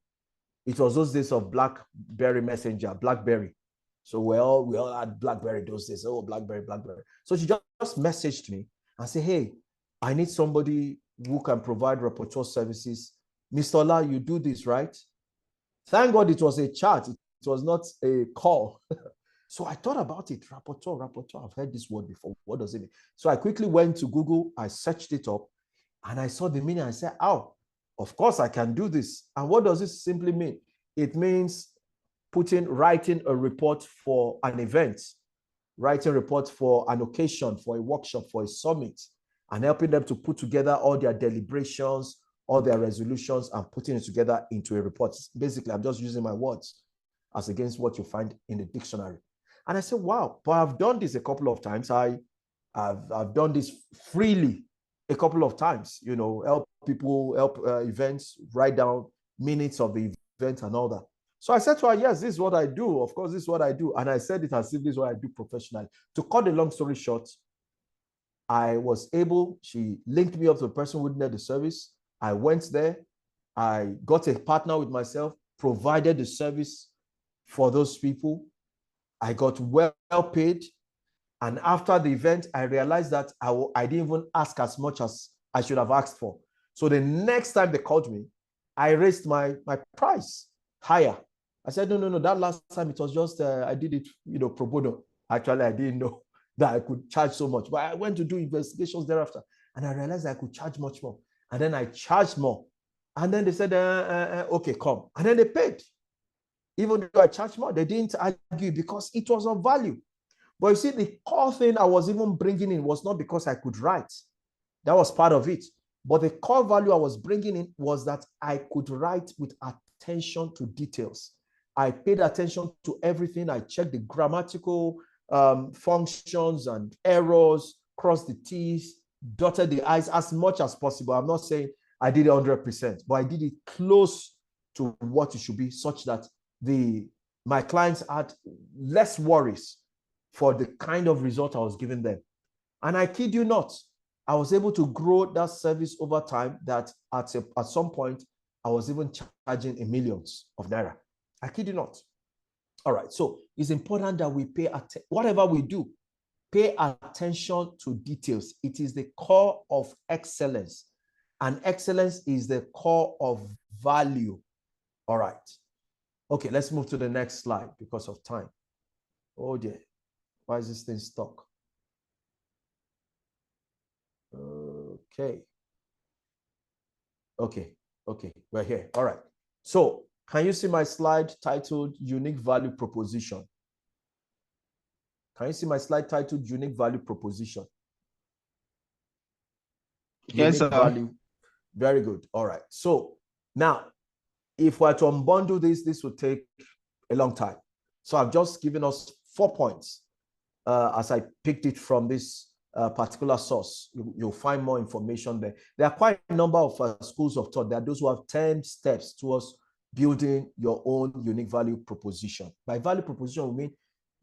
[SPEAKER 3] It was those days of BlackBerry Messenger, BlackBerry. So we all had BlackBerry those days. Oh, BlackBerry. So she just messaged me and said, hey, I need somebody who can provide rapporteur services. Mr. Ola, you do this, right? Thank God it was a chat. It was not a call. So I thought about it. Rapporteur. I've heard this word before. What does it mean? So I quickly went to Google. I searched it up and I saw the meaning. I said, oh, of course I can do this. And what does this simply mean? It means writing a report for an event, writing reports for an occasion, for a workshop, for a summit, and helping them to put together all their deliberations, all their resolutions, and putting it together into a report. Basically, I'm just using my words as against what you find in the dictionary. And I said, wow, but I've done this a couple of times. I've done this freely a couple of times, help people, events, write down minutes of the event and all that. So I said to her, yes, this is what I do. Of course, this is what I do. And I said it as if this is what I do professionally. To cut the long story short, she linked me up to the person who needed the service. I went there. I got a partner with myself, provided the service for those people. I got well paid. And after the event, I realized that I didn't even ask as much as I should have asked for. So the next time they called me, I raised my price higher. I said, no. That last time it was just, I did it, pro bono. Actually, I didn't know that I could charge so much. But I went to do investigations thereafter. And I realized I could charge much more. And then I charged more. And then they said, okay, come. And then they paid. Even though I charged more, they didn't argue because it was of value. But you see, the core thing I was even bringing in was not because I could write. That was part of it. But the core value I was bringing in was that I could write with attention to details. I paid attention to everything. I checked the grammatical functions and errors, crossed the T's, dotted the I's as much as possible. I'm not saying I did it 100%, but I did it close to what it should be, such that my clients had less worries for the kind of result I was giving them. And I kid you not, I was able to grow that service over time that at some point, I was even charging in millions of naira. I kid you not. All right, so it's important that we whatever we do, pay attention to details. It is the core of excellence. And excellence is the core of value. All right. Okay, let's move to the next slide because of time. Oh dear. Why is this thing stuck? Okay, we're here. All right. So can you see my slide titled Unique Value Proposition? Can you see my slide titled Unique Value Proposition?
[SPEAKER 5] Yes,
[SPEAKER 3] Unique
[SPEAKER 5] sir.
[SPEAKER 3] value. Very good. All right. So now, if we're to unbundle this will take a long time. So I've just given us 4 points as I picked it from this particular source. You'll find more information there. There are quite a number of schools of thought. There are those who have 10 steps towards building your own unique value proposition. By value proposition, we mean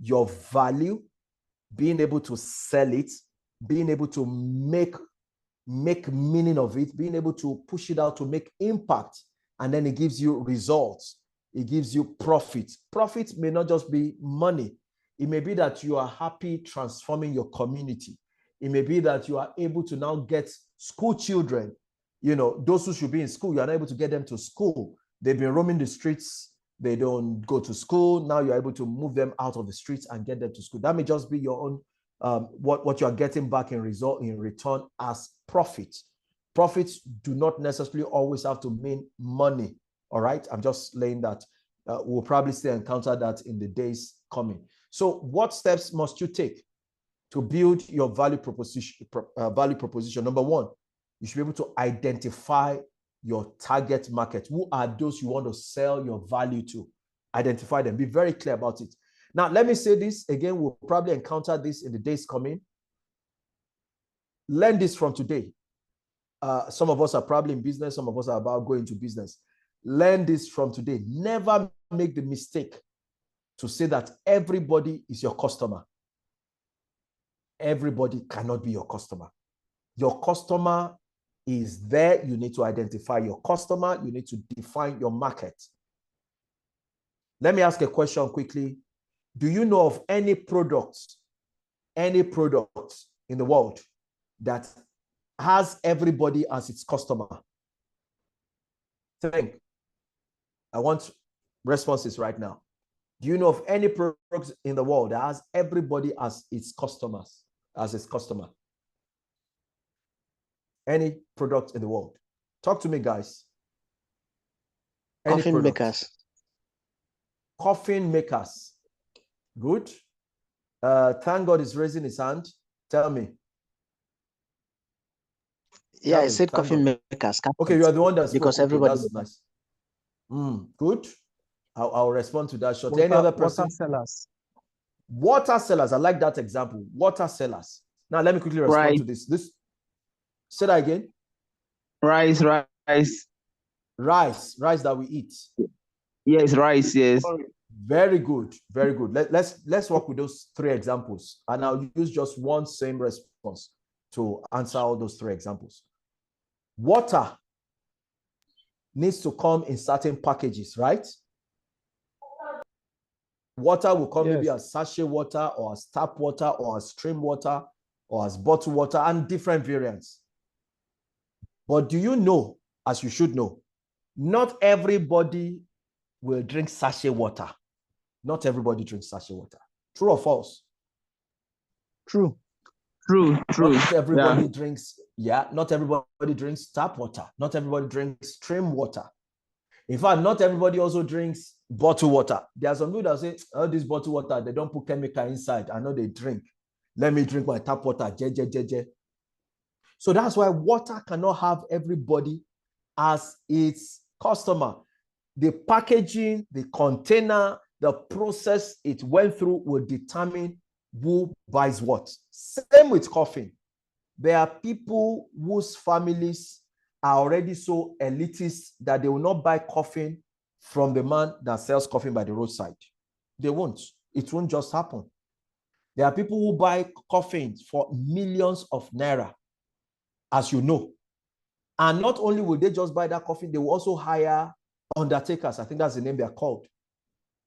[SPEAKER 3] your value, being able to sell it, being able to make meaning of it, being able to push it out to make impact, and then it gives you results. It gives you profit. Profit may not just be money. It may be that you are happy transforming your community. It may be that you are able to now get school children, those who should be in school, you are not able to get them to school. They've been roaming the streets. They don't go to school. Now you're able to move them out of the streets and get them to school. That may just be your own, what you are getting back in return as profit. Profits do not necessarily always have to mean money. All right. I'm just laying that. We'll probably still encounter that in the days coming. So what steps must you take to build your value proposition? Number one, you should be able to identify your target market. Who are those you want to sell your value to? Identify them. Be very clear about it. Now, let me say this again. We'll probably encounter this in the days coming. Learn this from today. Some of us are probably in business. Some of us are about going to business. Learn this from today. Never make the mistake to say that everybody is your customer. Everybody cannot be your customer. Your customer is there. You need to identify your customer. You need to define your market. Let me ask a question quickly. Do you know of any product in the world that has everybody as its customer? Think. I want responses right now. Do you know of any product in the world that has everybody as its customers, as its customer? Any product in the world? Talk to me, guys.
[SPEAKER 7] Coffin makers.
[SPEAKER 3] Coffin makers. Good. Thank God is raising his hand. Tell me.
[SPEAKER 7] Yeah, I said coffin makers.
[SPEAKER 3] Okay, you are the one that's
[SPEAKER 7] because everybody.
[SPEAKER 3] That's nice. Good. I'll respond to that shortly. Any other person?
[SPEAKER 2] Water sellers.
[SPEAKER 3] Water sellers. I like that example. Water sellers. Now let me quickly respond to this. Say that again.
[SPEAKER 5] Rice
[SPEAKER 3] that we eat.
[SPEAKER 5] Yes, rice. Yes.
[SPEAKER 3] Very good. Very good. Let's work with those 3 examples, and I'll use just one same response to answer all those 3 examples. Water needs to come in certain packages, right? Water will come maybe
[SPEAKER 2] Yes.
[SPEAKER 3] as sachet water or as tap water or as stream water or as bottled water and different variants. But do you know, as you should know, not everybody will drink sachet water. Not everybody drinks sachet water. True or false?
[SPEAKER 2] True.
[SPEAKER 5] True.
[SPEAKER 3] Not everybody
[SPEAKER 5] Yeah.
[SPEAKER 3] drinks, not everybody drinks tap water. Not everybody drinks stream water. In fact, not everybody also drinks bottled water. There are some people that say, oh, this bottled water, they don't put chemical inside. I know they drink. Let me drink my tap water. So that's why water cannot have everybody as its customer. The packaging, the container, the process it went through will determine who buys what. Same with coffee. There are people whose families are already so elitist that they will not buy coffee from the man that sells coffee by the roadside. They won't. It won't just happen. There are people who buy coffee for millions of naira, as you know. And not only will they just buy that coffee, they will also hire undertakers. I think that's the name they're called.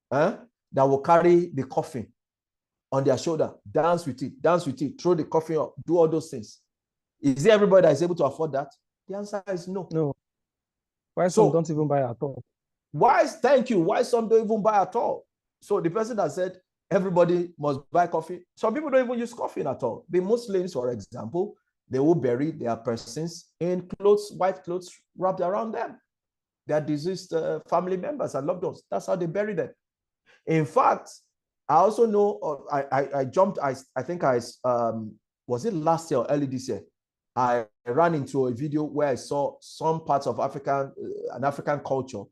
[SPEAKER 3] That will carry the coffin on their shoulder, dance with it, throw the coffin up, do all those things. Is it everybody that is able to afford that? The answer is no.
[SPEAKER 2] No. Why some don't even buy at all?
[SPEAKER 3] Why some don't even buy at all? So the person that said everybody must buy coffee, some people don't even use coffee at all. The Muslims, for example, they will bury their persons in clothes, white clothes wrapped around them. Their deceased family members and loved ones. That's how they bury them. In fact, I also know, I think was it last year or early this year? I ran into a video where I saw some parts of an African culture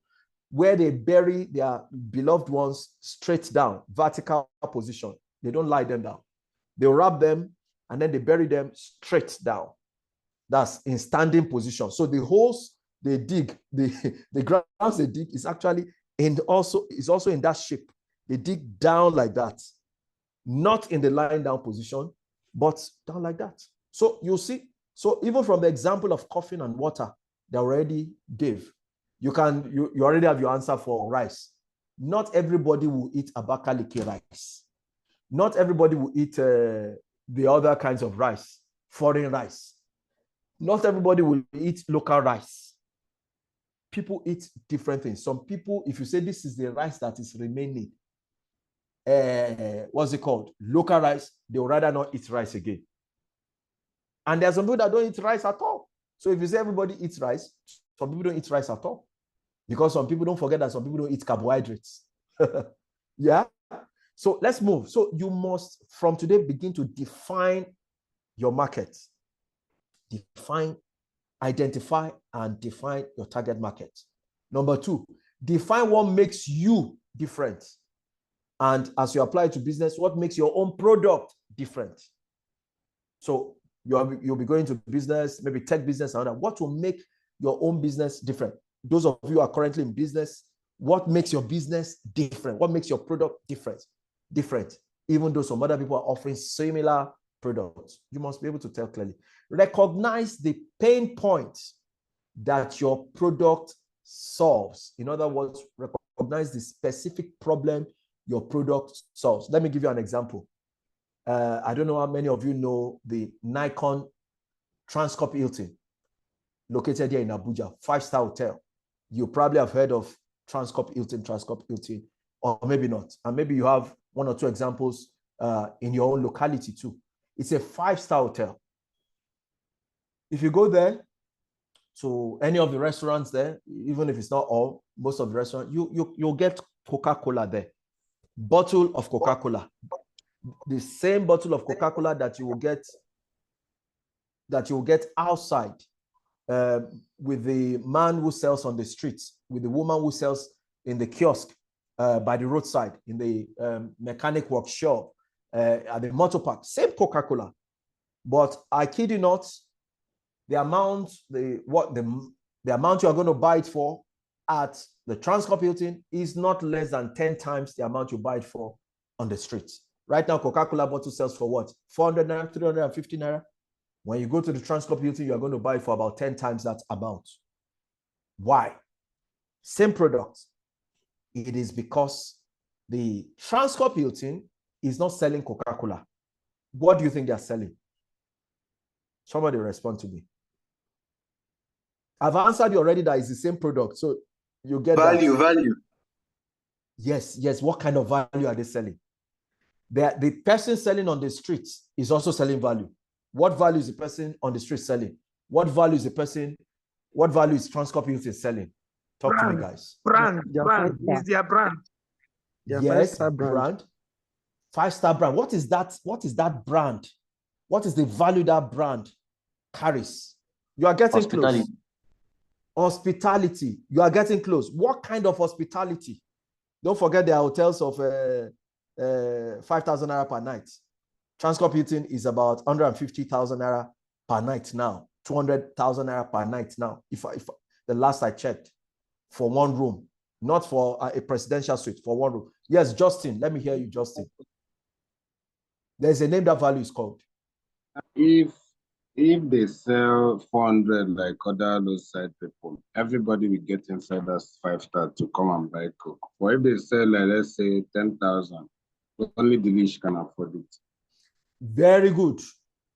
[SPEAKER 3] where they bury their beloved ones straight down, vertical position. They don't lie them down. They wrap them and then they bury them straight down. That's in standing position. So the holes they dig, the grounds they dig is actually also in that shape. They dig down like that, not in the lying down position, but down like that. So you see, so even from the example of coffee and water, they already gave. You already have your answer for rice. Not everybody will eat Abakaliki rice. Not everybody will eat the other kinds of rice, foreign rice. Not everybody will eat local rice. People eat different things. Some people, if you say this is the rice that is remaining, what's it called? Local rice, they would rather not eat rice again. And there are some people that don't eat rice at all. So if you say everybody eats rice, some people don't eat rice at all. Because some people, don't forget that some people don't eat carbohydrates. Yeah? So let's move. So you must, from today, begin to define your market. Identify and define your target market. Number 2, define what makes you different. And as you apply it to business, what makes your own product different? So you'll be going to business, maybe tech business, and all that. What will make your own business different? Those of you who are currently in business, what makes your business different? What makes your product different? Even though some other people are offering similar products, you must be able to tell clearly. Recognize the pain points that your product solves. In other words, recognize the specific problem your product solves. Let me give you an example. I don't know how many of you know the Nikon Transcorp Hilton, located here in Abuja, 5-star hotel. You probably have heard of Transcorp Hilton, or maybe not. And maybe you have 1 or 2 examples in your own locality too. It's a 5-star hotel. If you go there to any of the restaurants there, even if it's not all, most of the restaurants, you'll get Coca-Cola there. Bottle of Coca-Cola. The same bottle of Coca-Cola that you will get outside with the man who sells on the streets, with the woman who sells in the kiosk by the roadside, in the mechanic workshop, at the motor park. Same Coca-Cola. But I kid you not, the amount you are going to buy it for at the Transcorp Hilton is not less than 10 times the amount you buy it for on the streets. Right now, Coca-Cola bottle sells for what? 400 naira, 350 naira. When you go to the Transcorp Hilton, you are going to buy it for about 10 times that amount. Why? Same product. It is because The Transcorp Hilton is not selling Coca-Cola. What do you think they're selling? Somebody respond to me. I've answered you already that it's the same product. So you get
[SPEAKER 8] value,
[SPEAKER 3] that.
[SPEAKER 8] Value.
[SPEAKER 3] Yes, yes. What kind of value are they selling? The person selling on the streets is also selling value. What value is the person on the street selling? What value is Transcorp Hilton selling? Talk to me, guys.
[SPEAKER 8] Brand
[SPEAKER 2] Their
[SPEAKER 8] is their brand.
[SPEAKER 2] Their
[SPEAKER 3] Yes,
[SPEAKER 2] 5-star brand.
[SPEAKER 3] 5-star brand. What is that? What is that brand? What is the value that brand carries? You are getting
[SPEAKER 6] Hospitality.
[SPEAKER 3] close. Hospitality. You are getting close. What kind of hospitality? Don't forget there are hotels of 5,000 naira per night. Transcorp Hilton is about 150,000 naira per night now. 200,000 naira per night now. If the last I checked, for one room, not for a presidential suite, for one room. Yes, Justin. Let me hear you, Justin. There's a name that value is called.
[SPEAKER 9] If they sell 400 like other those side people, everybody will get inside that 5-star to come and buy Coke. Or if they sell, like, let's say 10,000, only the rich can afford it.
[SPEAKER 3] Very good.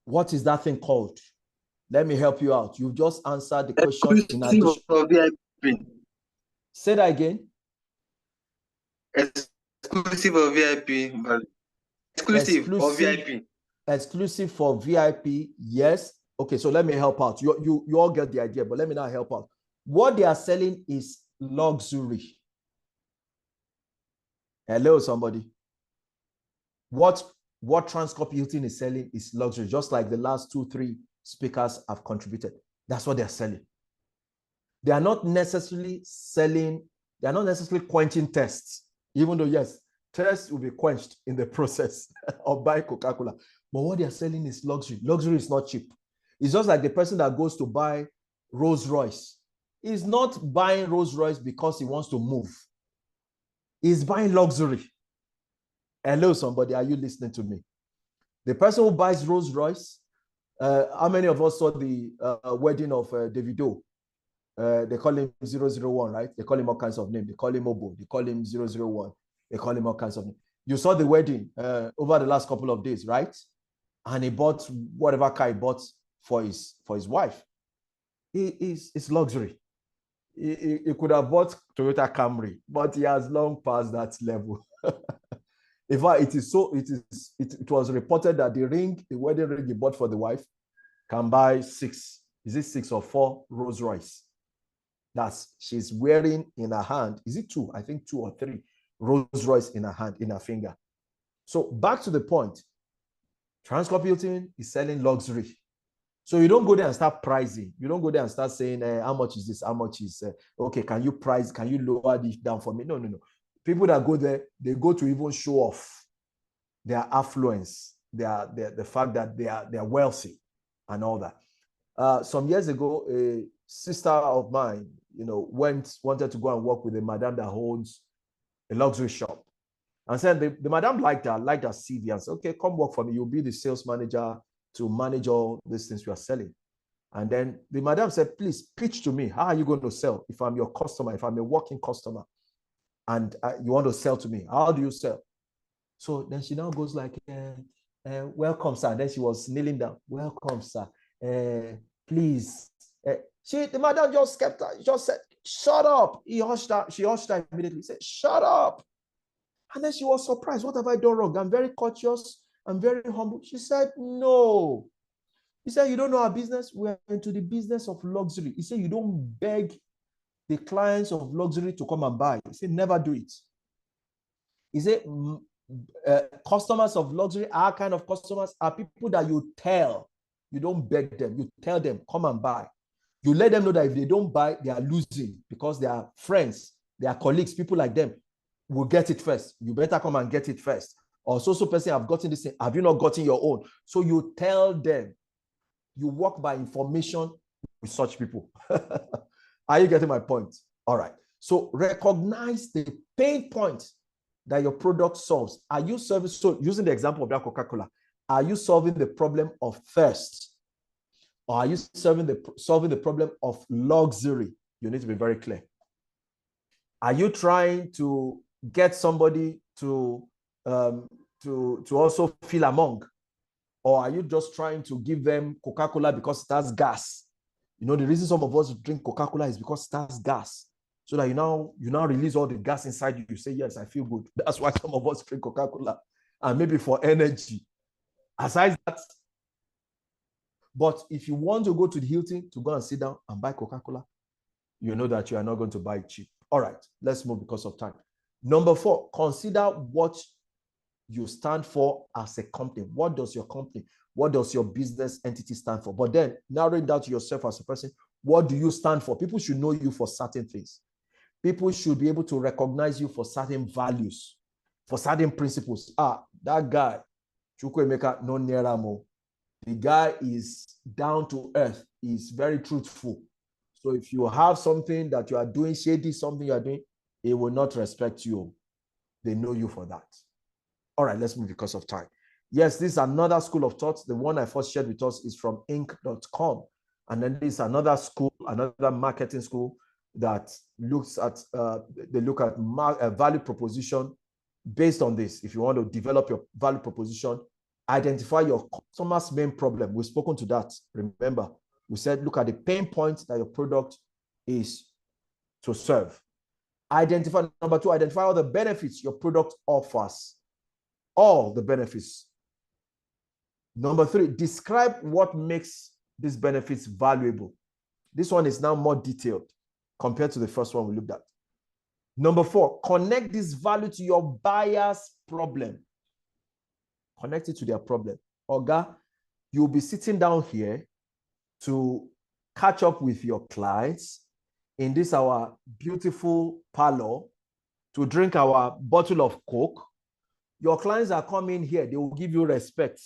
[SPEAKER 3] What is that thing called? Let me help you out. You just answered the question in addition.
[SPEAKER 8] Exclusive of VIP.
[SPEAKER 3] Say that again.
[SPEAKER 8] Exclusive of VIP. Exclusive of VIP.
[SPEAKER 3] Exclusive for VIP, yes. Okay, so let me help out. You all get the idea, but let me now help out. What they are selling is luxury. Hello, somebody. What Transcorp Hilton is selling is luxury, just like the last 2-3 speakers have contributed. That's what they're selling. They are not necessarily selling, they are not necessarily quenching tests, even though, yes, tests will be quenched in the process of buying Coca-Cola. But what they are selling is luxury. Luxury is not cheap. It's just like the person that goes to buy Rolls Royce. He's not buying Rolls Royce because he wants to move. He's buying luxury. Hello, somebody, are you listening to me? The person who buys Rolls Royce, how many of us saw the wedding of Davido? They call him 001, right? They call him all kinds of names. They call him Obo. They call him 001. They call him all kinds of names. You saw the wedding over the last couple of days, right? And he bought whatever car he bought for his wife. It's luxury. He could have bought Toyota Camry, but he has long passed that level. In fact, it was reported that the wedding ring he bought for the wife can buy 6 or 4 Rolls Royce. She's wearing in her hand. Is it 2? I think 2 or 3 Rolls Royce in her hand, in her finger. So back to the point. Transcorp Hilton is selling luxury. So you don't go there and start pricing. You don't go there and start saying, how much is this? How much is, okay, can you lower this down for me? No. People that go there, they go to even show off their affluence, the fact that they are wealthy and all that. Some years ago, a sister of mine, wanted to go and work with a madam that owns a luxury shop. And said the madam liked her CV and said, okay, come work for me. You'll be the sales manager to manage all these things we are selling. And then the madam said, please pitch to me. How are you going to sell? If I'm your customer, if I'm a working customer, and you want to sell to me, how do you sell? So then she now goes like, welcome, sir. And then she was kneeling down. Welcome, sir. Please. The madam just said, shut up. She hushed her immediately. Said, shut up. And then she was surprised. What have I done wrong? I'm very courteous. I'm very humble. She said, no. He said, you don't know our business. We're into the business of luxury. He said, you don't beg the clients of luxury to come and buy. He said, never do it. He said, customers of luxury, our kind of customers are people that you tell. You don't beg them. You tell them, come and buy. You let them know that if they don't buy, they are losing because they are friends, they are colleagues, people like them will get it first. You better come and get it first. Or so person have gotten this thing. Have you not gotten your own? So you tell them. You work by information with such people. Are you getting my point? All right. So recognize the pain point that your product solves. Are you serving? So using the example of that Coca-Cola, are you solving the problem of thirst? Or are you solving the problem of luxury? You need to be very clear. Are you trying to get somebody to also feel among? Or are you just trying to give them Coca-Cola because it has gas? You know, the reason some of us drink Coca-Cola is because it has gas. So that you now release all the gas inside you. You say, yes, I feel good. That's why some of us drink Coca-Cola. And maybe for energy. Aside that, but if you want to go to the Hilton to go and sit down and buy Coca-Cola, you know that you are not going to buy it cheap. All right, let's move because of time. Number 4, consider what you stand for as a company. What does your company, what does your business entity stand for? But then narrowing down to yourself as a person, what do you stand for? People should know you for certain things. People should be able to recognize you for certain values, for certain principles. That guy, Chukwuemeka no Neramo, the guy is down to earth, is very truthful. So if you have something that you are doing, shady, something you are doing, it will not respect you. They know you for that. All right, let's move because of time. Yes, this is another school of thought. The one I first shared with us is from Inc.com. And then there's another school, another marketing school that looks at, they look at value proposition based on this. If you want to develop your value proposition, identify your customer's main problem. We've spoken to that. Remember, we said, look at the pain point that your product is to serve. Number 2, identify all the benefits your product offers. All the benefits. Number 3, describe what makes these benefits valuable. This one is now more detailed compared to the first one we looked at. Number 4, connect this value to your buyer's problem. Connect it to their problem. Oga, you'll be sitting down here to catch up with your clients in this our beautiful parlor to drink our bottle of Coke. Your clients are coming here, they will give you respect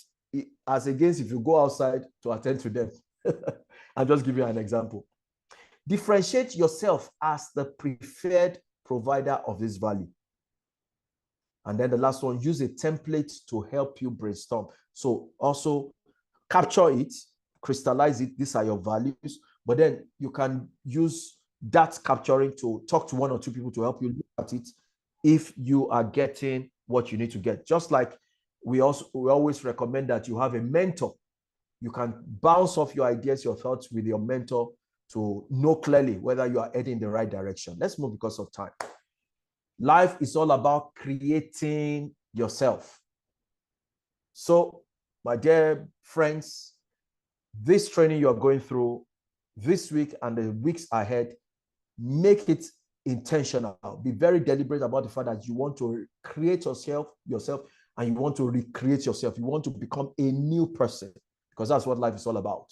[SPEAKER 3] as against if you go outside to attend to them. I'll just give you an example. Differentiate yourself as the preferred provider of this value. And then the last one, use a template to help you brainstorm. So also capture it, crystallize it. These are your values, but then you can use that capturing to talk to 1 or 2 people to help you look at it if you are getting what you need to get. Just like we always recommend that you have a mentor. You can bounce off your ideas, your thoughts with your mentor to know clearly whether you are heading in the right direction. Let's move because of time. Life is all about creating yourself. So, my dear friends, this training you are going through this week and the weeks ahead, make it intentional. Be very deliberate about the fact that you want to create yourself, and you want to recreate yourself. You want to become a new person, because that's what life is all about.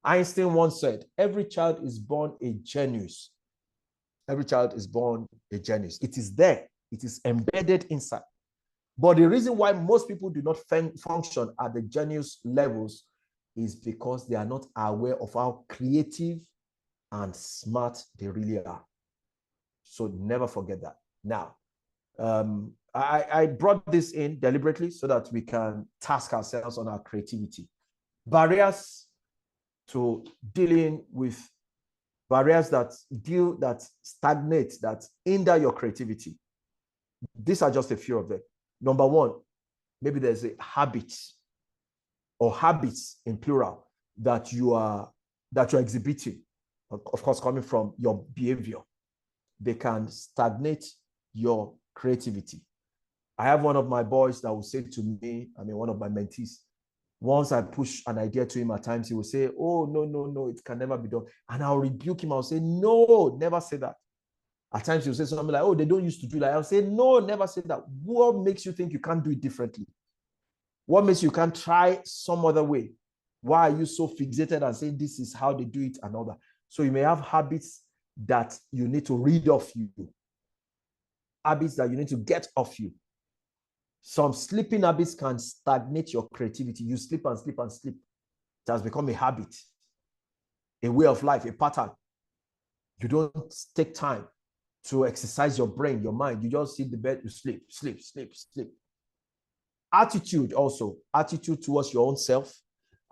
[SPEAKER 3] Einstein once said, every child is born a genius. Every child is born a genius. It is there. It is embedded inside. But the reason why most people do not function at the genius levels is because they are not aware of how creative and smart they really are. So never forget that. Now, I brought this in deliberately so that we can task ourselves on our creativity. Barriers to dealing with barriers that stagnate, that hinder your creativity. These are just a few of them. Number 1, maybe there's a habit or habits in plural that you're exhibiting, of course, coming from your behavior. They can stagnate your creativity. I have one of my boys that will say to me, one of my mentees, once I push an idea to him at times, he will say, oh, no, it can never be done. And I'll rebuke him. I'll say, no, never say that. At times he'll say something like, oh, they don't used to do that. I'll say, no, never say that. What makes you think you can't do it differently? What makes you can't try some other way? Why are you so fixated and saying this is how they do it and all that? So you may have habits that you need to rid off you. Habits that you need to get off you. Some sleeping habits can stagnate your creativity. You sleep and sleep and sleep. It has become a habit, a way of life, a pattern. You don't take time to exercise your brain, your mind. You just sit in the bed, you sleep. Attitude also. Attitude towards your own self.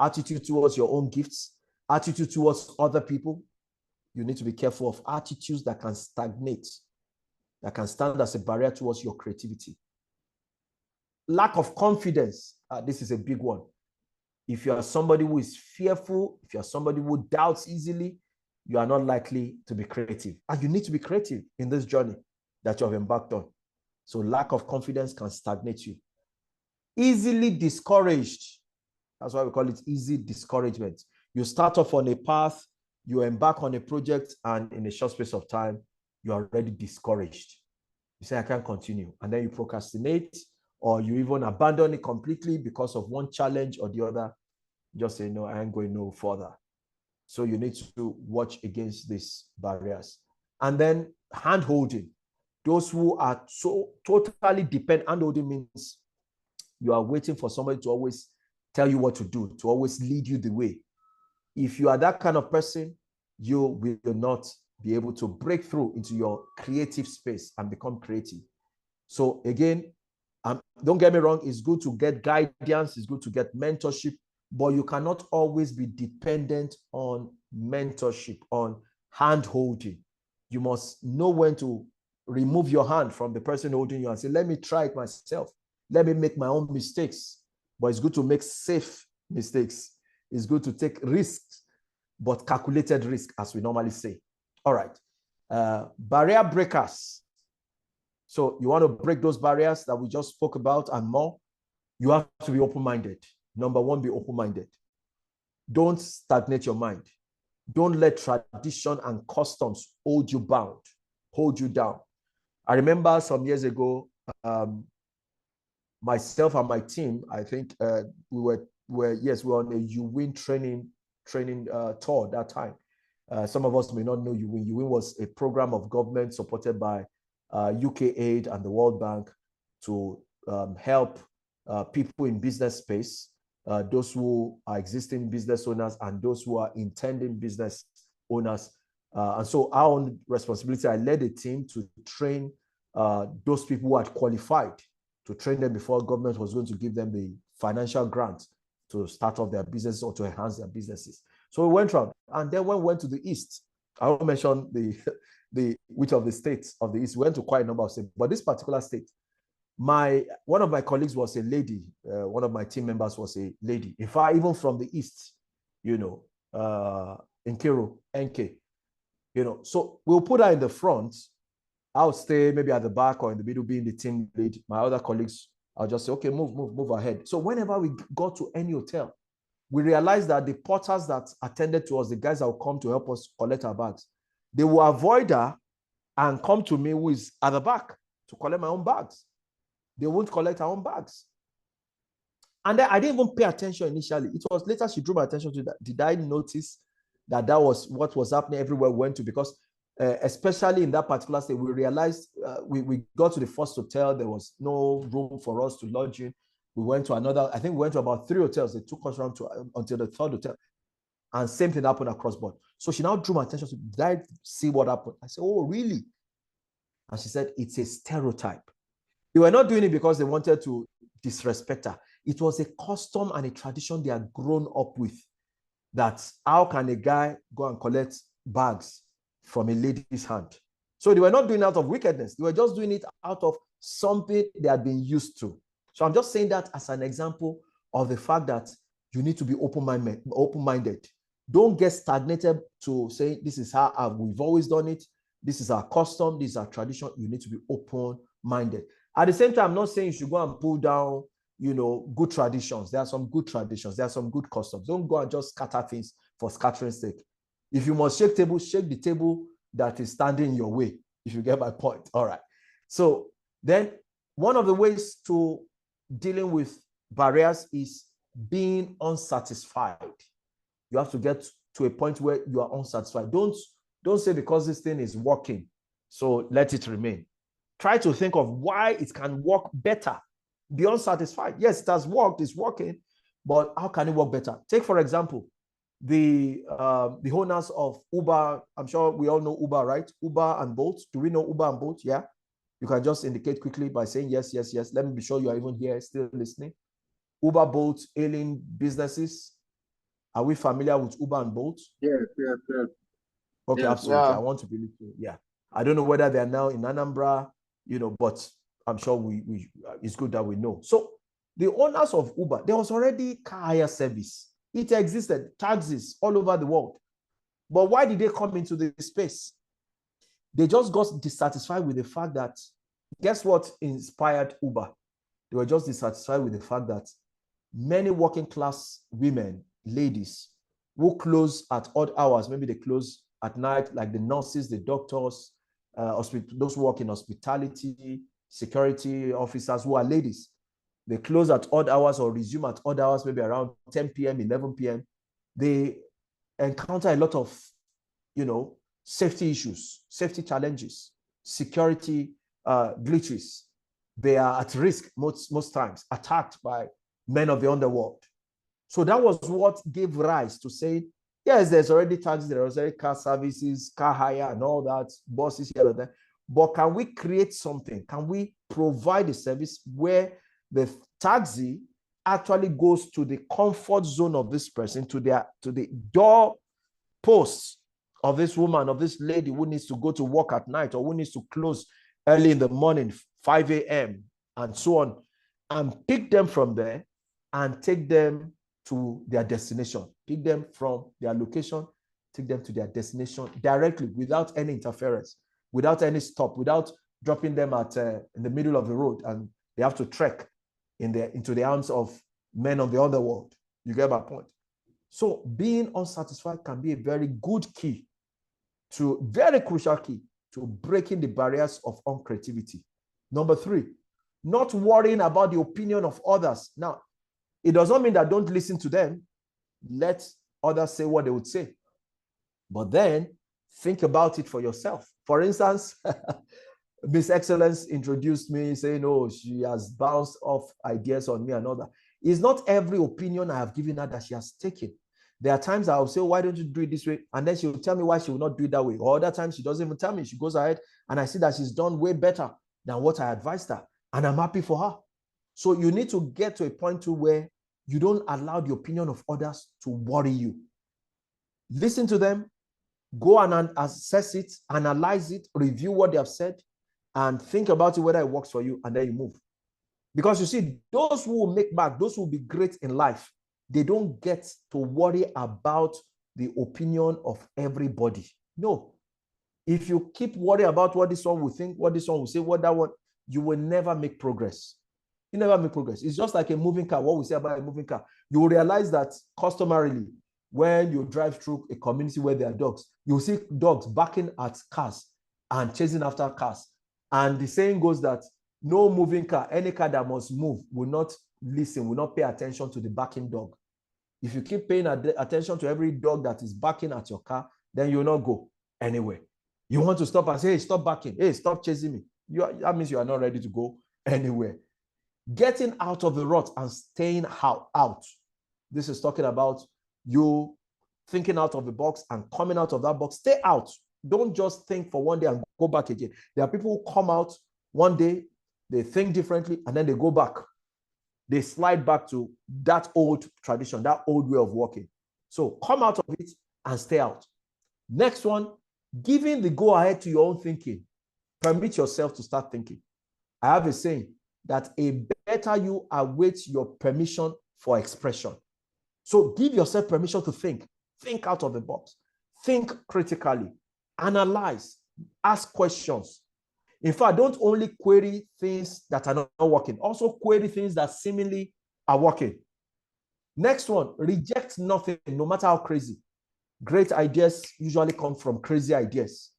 [SPEAKER 3] Attitude towards your own gifts. Attitude towards other people. You need to be careful of attitudes that can stagnate, that can stand as a barrier towards your creativity. lack of confidence. This is a big one. If you are somebody who is fearful, if you are somebody who doubts easily, you are not likely to be creative. And you need to be creative in this journey that you have embarked on. So lack of confidence can stagnate you. Easily discouraged. That's why we call it easy discouragement. You start off on a path, you embark on a project, and in a short space of time, you are already discouraged. You say, I can't continue. And then you procrastinate, or you even abandon it completely because of one challenge or the other. Just say, no, I ain't going no further. So you need to watch against these barriers. And then hand-holding. Those who are so totally dependent, hand-holding means you are waiting for somebody to always tell you what to do, to always lead you the way. If you are that kind of person, you will not be able to break through into your creative space and become creative. So again, don't get me wrong, it's good to get guidance, it's good to get mentorship, but you cannot always be dependent on mentorship, on hand-holding. You must know when to remove your hand from the person holding you and say, let me try it myself. Let me make my own mistakes. But it's good to make safe mistakes. It's good to take risks, but calculated risk, as we normally say. All right. Barrier breakers. So you want to break those barriers that we just spoke about and more, you have to be open-minded. Number one, be open-minded. Don't stagnate your mind. Don't let tradition and customs hold you bound, hold you down. I remember some years ago, myself and my team, I think we were on a UWIN training tour that time. Some of us may not know UWIN. UWIN was a program of government supported by UK Aid and the World Bank to help people in business space, those who are existing business owners and those who are intending business owners. And so our own responsibility, I led a team to train those people who had qualified, to train them before government was going to give them the financial grant to start off their business or to enhance their businesses. So we went around, and then when we went to the East, I won't mention which of the states of the East, we went to quite a number of states, but this particular state, one of my colleagues was a lady, one of my team members was a lady. In fact, even from the East, in Kiro, NK, so we'll put her in the front. I'll stay maybe at the back or in the middle, being the team lead. My other colleagues, I'll just say, okay, move ahead. So whenever we got to any hotel, we realized that the porters that attended to us, the guys that would come to help us collect our bags, they will avoid her and come to me, who is at the back, to collect my own bags. They won't collect our own bags. And then I didn't even pay attention initially. It was later she drew my attention to that. Did I notice that was what was happening everywhere we went to? Because especially in that particular state, we realized we got to the first hotel. There was no room for us to lodge in. We went to another, I think we went to about 3 hotels. They took us around until the 3rd hotel. And same thing happened across board. So she now drew my attention to, did I see what happened? I said, oh, really? And she said, it's a stereotype. They were not doing it because they wanted to disrespect her. It was a custom and a tradition they had grown up with. That how can a guy go and collect bags from a lady's hand? So they were not doing it out of wickedness. They were just doing it out of something they had been used to. So I'm just saying that as an example of the fact that you need to be open-minded. Don't get stagnated to say, this is how we've always done it. This is our custom. This is our tradition. You need to be open-minded. At the same time, I'm not saying you should go and pull down, good traditions. There are some good traditions. There are some good customs. Don't go and just scatter things for scattering's sake. If you must shake the table that is standing in your way, if you get my point. All right. So then one of the ways to dealing with barriers is being unsatisfied. You have to get to a point where you are unsatisfied. Don't say because this thing is working, so let it remain. Try to think of why it can work better. Be unsatisfied. Yes, it has worked, it's working, but how can it work better? Take, for example, the owners of Uber. I'm sure we all know Uber, right? Uber and Bolt. Do we know Uber and Bolt? Yeah. You can just indicate quickly by saying yes, yes, yes. Let me be sure you are even here still listening. Uber, Bolt, hailing businesses. Are we familiar with Uber and Bolt?
[SPEAKER 9] Yes.
[SPEAKER 3] Okay,
[SPEAKER 9] yes,
[SPEAKER 3] absolutely.
[SPEAKER 9] yeah.
[SPEAKER 3] I want to believe you. Yeah. I don't know whether they are now in Anambra, but I'm sure we it's good that we know. So The owners of Uber, there was already car hire service. It existed, taxis all over the world. But why did they come into the space? They just got dissatisfied with the fact that, guess what inspired Uber? They were just dissatisfied with the fact that many working class women, ladies, who close at odd hours, maybe they close at night, like the nurses, the doctors, those who work in hospitality, security officers who are ladies, they close at odd hours or resume at odd hours, maybe around 10 p.m., 11 p.m. They encounter a lot of, safety issues, safety challenges, security glitches. They are at risk most times, attacked by men of the underworld. So that was what gave rise to say, yes, there's already taxis, there's already car services, car hire and all that, buses here and there. But can we create something? Can we provide a service where the taxi actually goes to the comfort zone of this person, to the door posts of this woman, of this lady who needs to go to work at night or who needs to close early in the morning, 5 a.m. and so on, and pick them from there and take them to their destination. Pick them from their location, take them to their destination directly without any interference, without any stop, without dropping them in the middle of the road and they have to trek into the arms of men of the underworld. You get my point? So being unsatisfied can be a very good key, very crucial key to breaking the barriers of uncreativity. Number 3, not worrying about the opinion of others. Now, it does not mean that don't listen to them. Let others say what they would say. But then think about it for yourself. For instance, Miss Excellence introduced me saying, oh, she has bounced off ideas on me and all that. It's not every opinion I have given her that she has taken. There are times I'll say, why don't you do it this way? And then she will tell me why she will not do it that way. Or other times she doesn't even tell me. She goes ahead and I see that she's done way better than what I advised her. And I'm happy for her. So you need to get to a point to where you don't allow the opinion of others to worry you. Listen to them, go and assess it, analyze it, review what they have said, and think about it, whether it works for you, and then you move. Because you see, those who will make back, those who will be great in life, they don't get to worry about the opinion of everybody. No. If you keep worrying about what this one will think, what this one will say, what that one, you will never make progress. You never make progress. It's just like a moving car. What we say about a moving car, you will realize that customarily, when you drive through a community where there are dogs, you'll see dogs barking at cars and chasing after cars. And the saying goes that no moving car, any car that must move, will not listen, will not pay attention to the barking dog. If you keep paying attention to every dog that is barking at your car, then you will not go anywhere. You want to stop and say, hey, stop barking. Hey, stop chasing me. That means you are not ready to go anywhere. Getting out of the rut and staying out. This is talking about you thinking out of the box and coming out of that box. Stay out. Don't just think for one day and go back again. There are people who come out one day, they think differently, and then they go back. They slide back to that old tradition, that old way of working. So come out of it and stay out. Next one, giving the go ahead to your own thinking. Permit yourself to start thinking. I have a saying that a better you awaits your permission for expression. So give yourself permission to think. Think out of the box. Think critically. Analyze. Ask questions. In fact, don't only query things that are not working. Also query things that seemingly are working. Next one, reject nothing, no matter how crazy. Great ideas usually come from crazy ideas.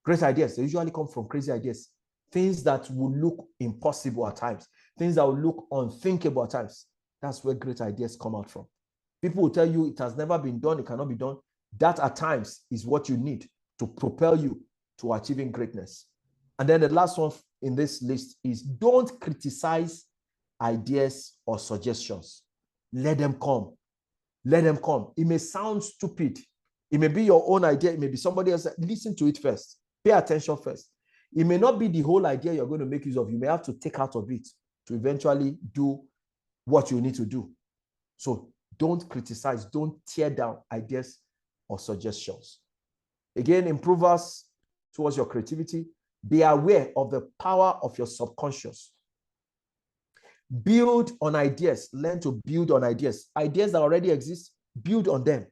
[SPEAKER 3] Great ideas, they usually come from crazy ideas. Things that will look impossible at times. Things that will look unthinkable at times. That's where great ideas come out from. People will tell you it has never been done, it cannot be done. That at times is what you need to propel you to achieving greatness. And then the last one in this list is don't criticize ideas or suggestions. Let them come. Let them come. It may sound stupid. It may be your own idea. It may be somebody else. Listen to it first. Pay attention first. It may not be the whole idea you're going to make use of. You may have to take out of it to eventually do what you need to do. So don't criticize. Don't tear down ideas or suggestions. Again, improve us towards your creativity. Be aware of the power of your subconscious. Build on ideas. Learn to build on ideas. Ideas that already exist, build on them.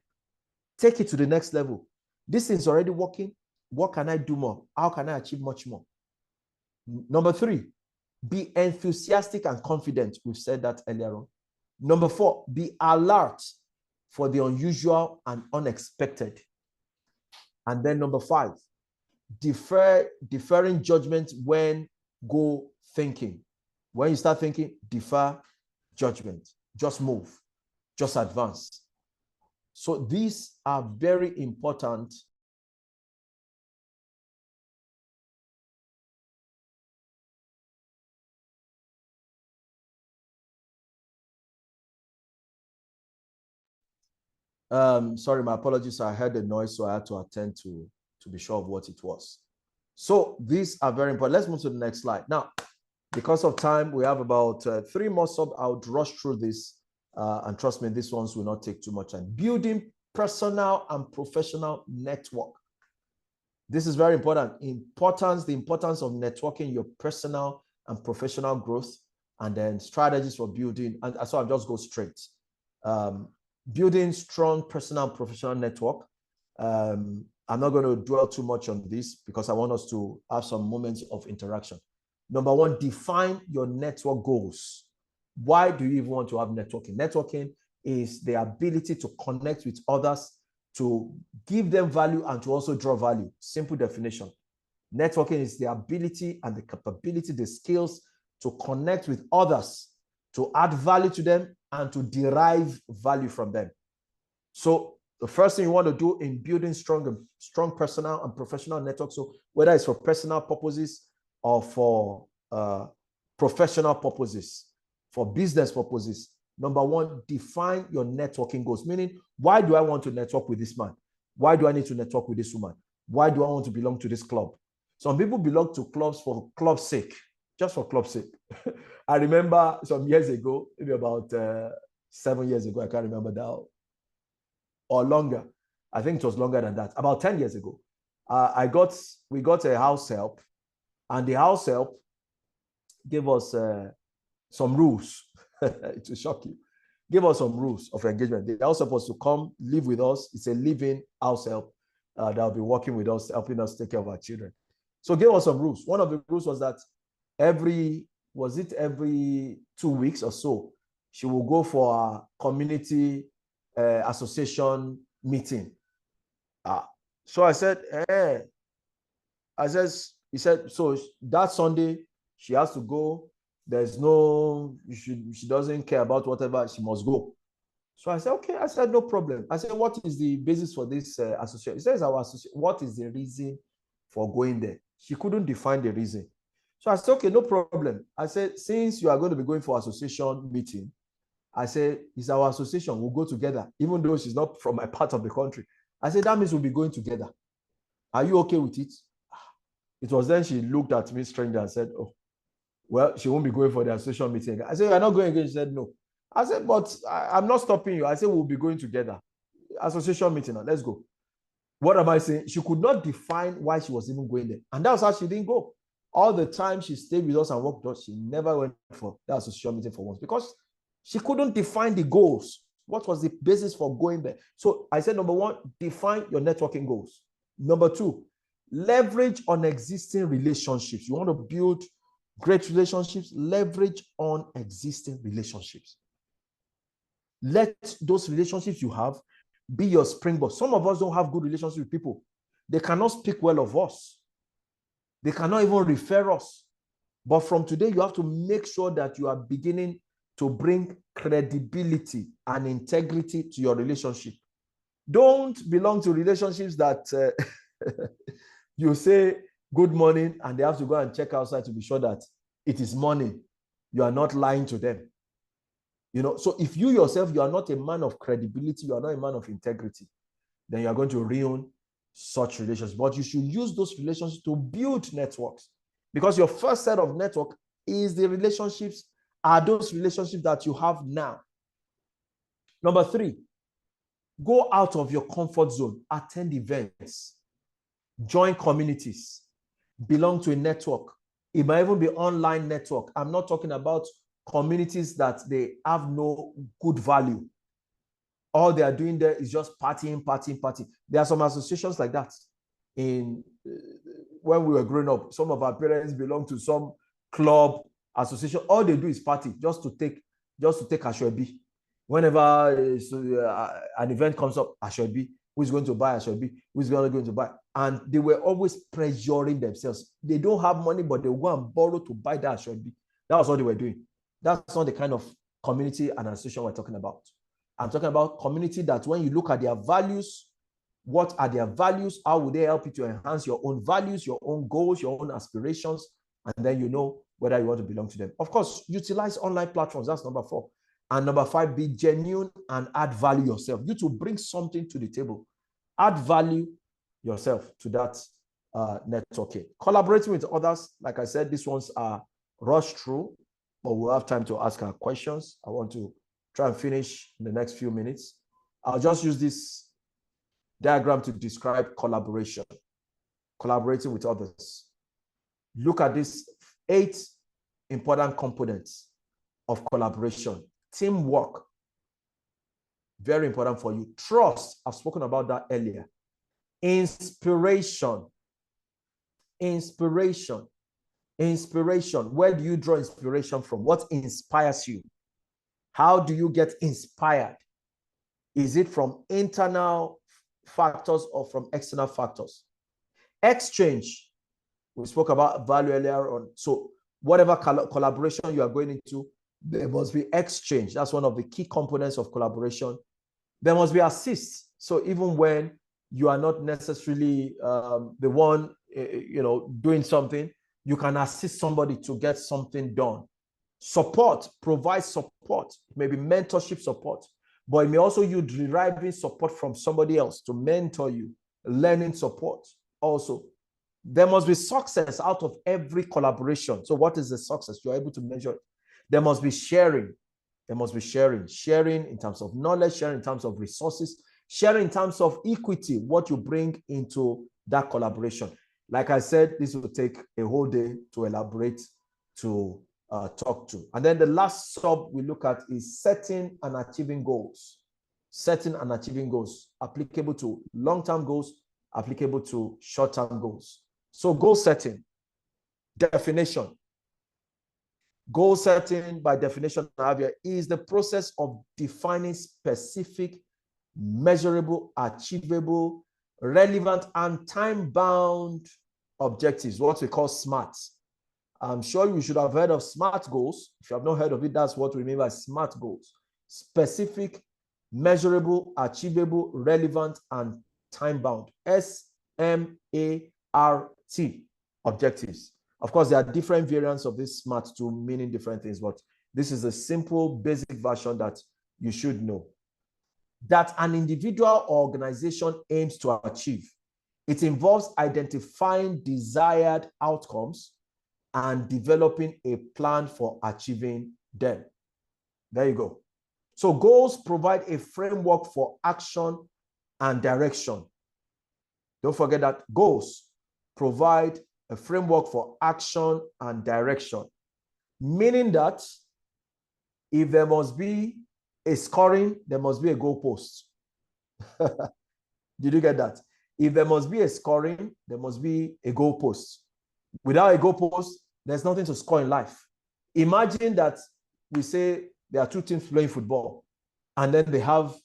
[SPEAKER 3] Take it to the next level. This is already working. What can I do more? How can I achieve much more? Number 3, be enthusiastic and confident. We've said that earlier on. Number 4, be alert for the unusual and unexpected. And then number 5, deferring judgment when go thinking. When you start thinking, defer judgment. Just move. Just advance. So these are very important. Sorry, my apologies. I heard the noise, so I had to attend to be sure of what it was. So these are very important. Let's move to the next slide. Now, because of time, we have about 3 more sub. I would rush through this, and trust me, these ones will not take too much time. Building personal and professional network. This is very important. The importance of networking, your personal and professional growth, and then strategies for building. And so I'll just go straight. Building strong personal and professional network. I'm not going to dwell too much on this because I want us to have some moments of interaction. Number 1, define your network goals. Why do you even want to have networking? Networking is the ability to connect with others, to give them value, and to also draw value. Simple definition. Networking is the ability and the capability, the skills to connect with others, to add value to them, and to derive value from them. So the first thing you want to do in building strong personal and professional networks, so whether it's for personal purposes or for professional purposes, for business purposes, number 1, define your networking goals. Meaning, why do I want to network with this man? Why do I need to network with this woman? Why do I want to belong to this club? Some people belong to clubs for club's sake, just for club's sake. I remember some years ago, maybe about 7 years ago, I can't remember now, or longer. I think it was longer than that. About 10 years ago, we got a house help, and the house help gave us some rules. It will shock you. Give us some rules of engagement. They are supposed to come live with us. It's a living house help that will be working with us, helping us take care of our children. So give us some rules. One of the rules was that every 2 weeks or so, she will go for a community association meeting. So I said, he said, so that Sunday she has to go. There's no, she doesn't care about whatever, she must go. So I said, okay. I said, no problem. I said, what is the basis for this association? He says, our association, what is the reason for going there? She couldn't define the reason. So I said, okay, no problem. I said, since you are going to be going for association meeting, I said, it's our association, we'll go together, even though she's not from my part of the country. I said, that means we'll be going together. Are you okay with it? It was then she looked at me strangely and said, oh, well, she won't be going for the association meeting. I said, you're not going again? She said, no. I said, but I'm not stopping you. I said, we'll be going together. Association meeting, now, let's go. What am I saying? She could not define why she was even going there. And that was how she didn't go. All the time she stayed with us and worked with us, she never went for the association meeting for once because she couldn't define the goals. What was the basis for going there? So I said, number 1, define your networking goals. Number 2, leverage on existing relationships. You want to build great relationships, leverage on existing relationships. Let those relationships you have be your springboard. Some of us don't have good relationships with people. They cannot speak well of us. They cannot even refer us. But from today, you have to make sure that you are beginning to bring credibility and integrity to your relationship. Don't belong to relationships that you say good morning and they have to go and check outside to be sure that it is morning. You are not lying to them. So if you yourself, you are not a man of credibility, you are not a man of integrity, then you are going to ruin such relationships. But you should use those relationships to build networks, because your first set of network is the relationships, are those relationships that you have now. Number 3, go out of your comfort zone, attend events, join communities, belong to a network. It might even be online network. I'm not talking about communities that they have no good value. All they are doing there is just partying, partying, partying. There are some associations like that. When we were growing up, some of our parents belong to some club association. All they do is party, just to take Ashwebi. Whenever an event comes up, Ashwebi, who's going to buy Ashwebi, who's going to buy, and they were always pressuring themselves. They don't have money, but they will go and borrow to buy that Ashwebi. That was what they were doing. That's not the kind of community and association we're talking about. I'm talking about community that when you look at their values, what are their values? How will they help you to enhance your own values, your own goals, your own aspirations? And then you know whether you want to belong to them. Of course, utilize online platforms. That's number 4. And number 5, be genuine and add value yourself. You to bring something to the table. Add value yourself to that networking. Collaborating with others. Like I said, these ones are rushed through, but we'll have time to ask our questions. I want to try and finish in the next few minutes. I'll just use this diagram to describe collaboration. Collaborating with others. Look at these 8 important components of collaboration. Teamwork, very important for you. Trust, I've spoken about that earlier. Inspiration. Inspiration. Where do you draw inspiration from? What inspires you? How do you get inspired? Is it from internal factors or from external factors? Exchange. We spoke about value earlier on. So whatever collaboration you are going into, there must be exchange. That's one of the key components of collaboration. There must be assist. So even when you are not necessarily the one doing something, you can assist somebody to get something done. Support, provide support, maybe mentorship support, but it may also you deriving support from somebody else to mentor you, learning support also. There must be success out of every collaboration. So what is the success? You're able to measure it. There must be sharing. There must be sharing. Sharing in terms of knowledge, sharing in terms of resources, sharing in terms of equity, what you bring into that collaboration. Like I said, this will take a whole day to elaborate, to talk to. And then the last sub we look at is setting and achieving goals. Setting and achieving goals, applicable to long-term goals, applicable to short-term goals. So goal setting, definition. Goal setting, by definition, is the process of defining specific, measurable, achievable, relevant, and time-bound objectives, what we call SMART. I'm sure you should have heard of SMART goals. If you have not heard of it, that's what we mean by SMART goals. Specific, measurable, achievable, relevant, and time-bound. SMART objectives. Of course, there are different variants of this SMART to meaning different things, but this is a simple, basic version that you should know. That an individual or organization aims to achieve. It involves identifying desired outcomes and developing a plan for achieving them. There you go. So goals provide a framework for action and direction. Don't forget that goals provide a framework for action and direction, meaning that if there must be a scoring, there must be a goalpost. Did you get that? If there must be a scoring, there must be a goalpost. Without a goalpost, there's nothing to score in life. Imagine that we say there are 2 teams playing football, and then they have